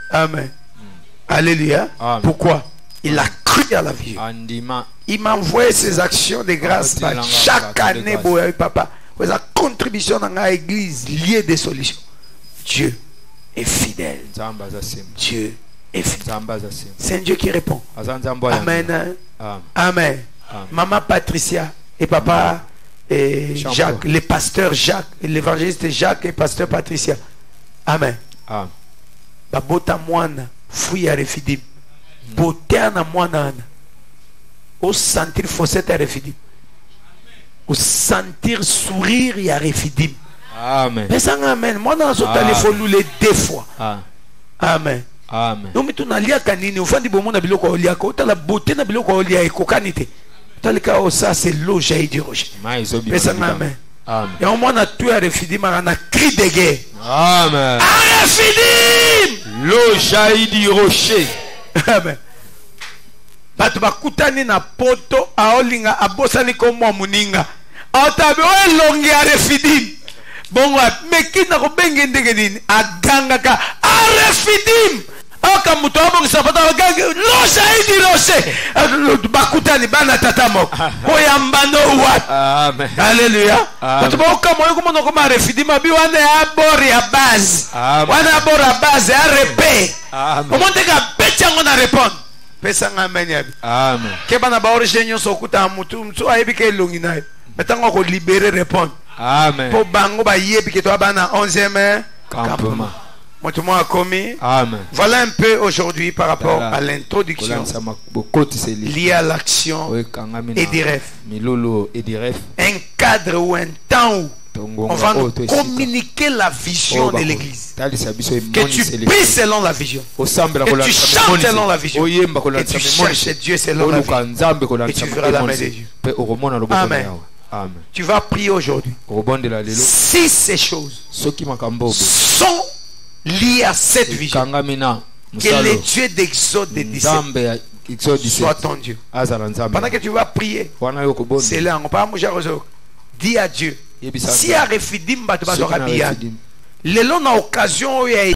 Amen. Alléluia. Amen. Pourquoi? Il a cru à la vie. Il m'a envoyé ses actions de grâce chaque année, papa. La contribution dans l'église liée des solutions. Dieu est fidèle. Dieu est fidèle. C'est un Dieu qui répond. Amen. Amen. Maman Patricia et papa et Jacques, les pasteurs Jacques, l'évangéliste Jacques et pasteur Patricia. Amen. Babota moine, fouille à Refidim. Beauté à moine. Au sentir fossette à Refidim. Au sentir sourire et à Refidim. Amen. Mais ça, amen. Moi, dans ce téléphone, nous les deux fois. Amen. Amen. Donc, tu n'as pas de kanini. Au fond, du bon monde, la beauté na biloko olia et kokanite. Talika ça c'est l'eau jaillit du rocher. Amen. Amen. Et au moins on a tout à Refidim, on a cri de guerre. Amen. Refidim! L'eau jaillit du rocher. Amen. Bato bakutani na poto aolinga abosani ko mwa muninga. Aotabe elongi a Refidim. Bongo mekina ko benge ndenge nini aganga ka Refidim. Aka muto abongi sapata aganga l'eau jaillit du rocher. Bakutani bana tatamo. Oyambano wat. Amen. Alléluia. Bato boka moyo ko mono ko ma Refidim abi wana abori ya base. Wana abori ya base ya repé. Amen. Omonte ka betcha ngona répondre. Amen. Amen. Kebana ba origine sokuta mutu mtu aibike longi nae. Metango ko libérer répondre. Amen. Po bango ba yebi ke to bana 11e campement. Motumo a commis. Amen. Voilà un peu aujourd'hui par rapport à l'introduction liée à l'action et des rêves. Un cadre ou un temps où on va nous communiquer la vision de l'église. Que tu pries selon la vision. Que tu chantes selon la vision. Et tu cherches Dieu selon la vision. Et tu verras la main de Dieu. Amen. Amen. Tu vas prier aujourd'hui. Si ces choses sont liées à cette vision, que le Dieu d'Exode des 17 soit ton Dieu. Pendant que tu vas prier, c'est là, on parle dis à Dieu. Si à Refidim, le long na occasion où il y a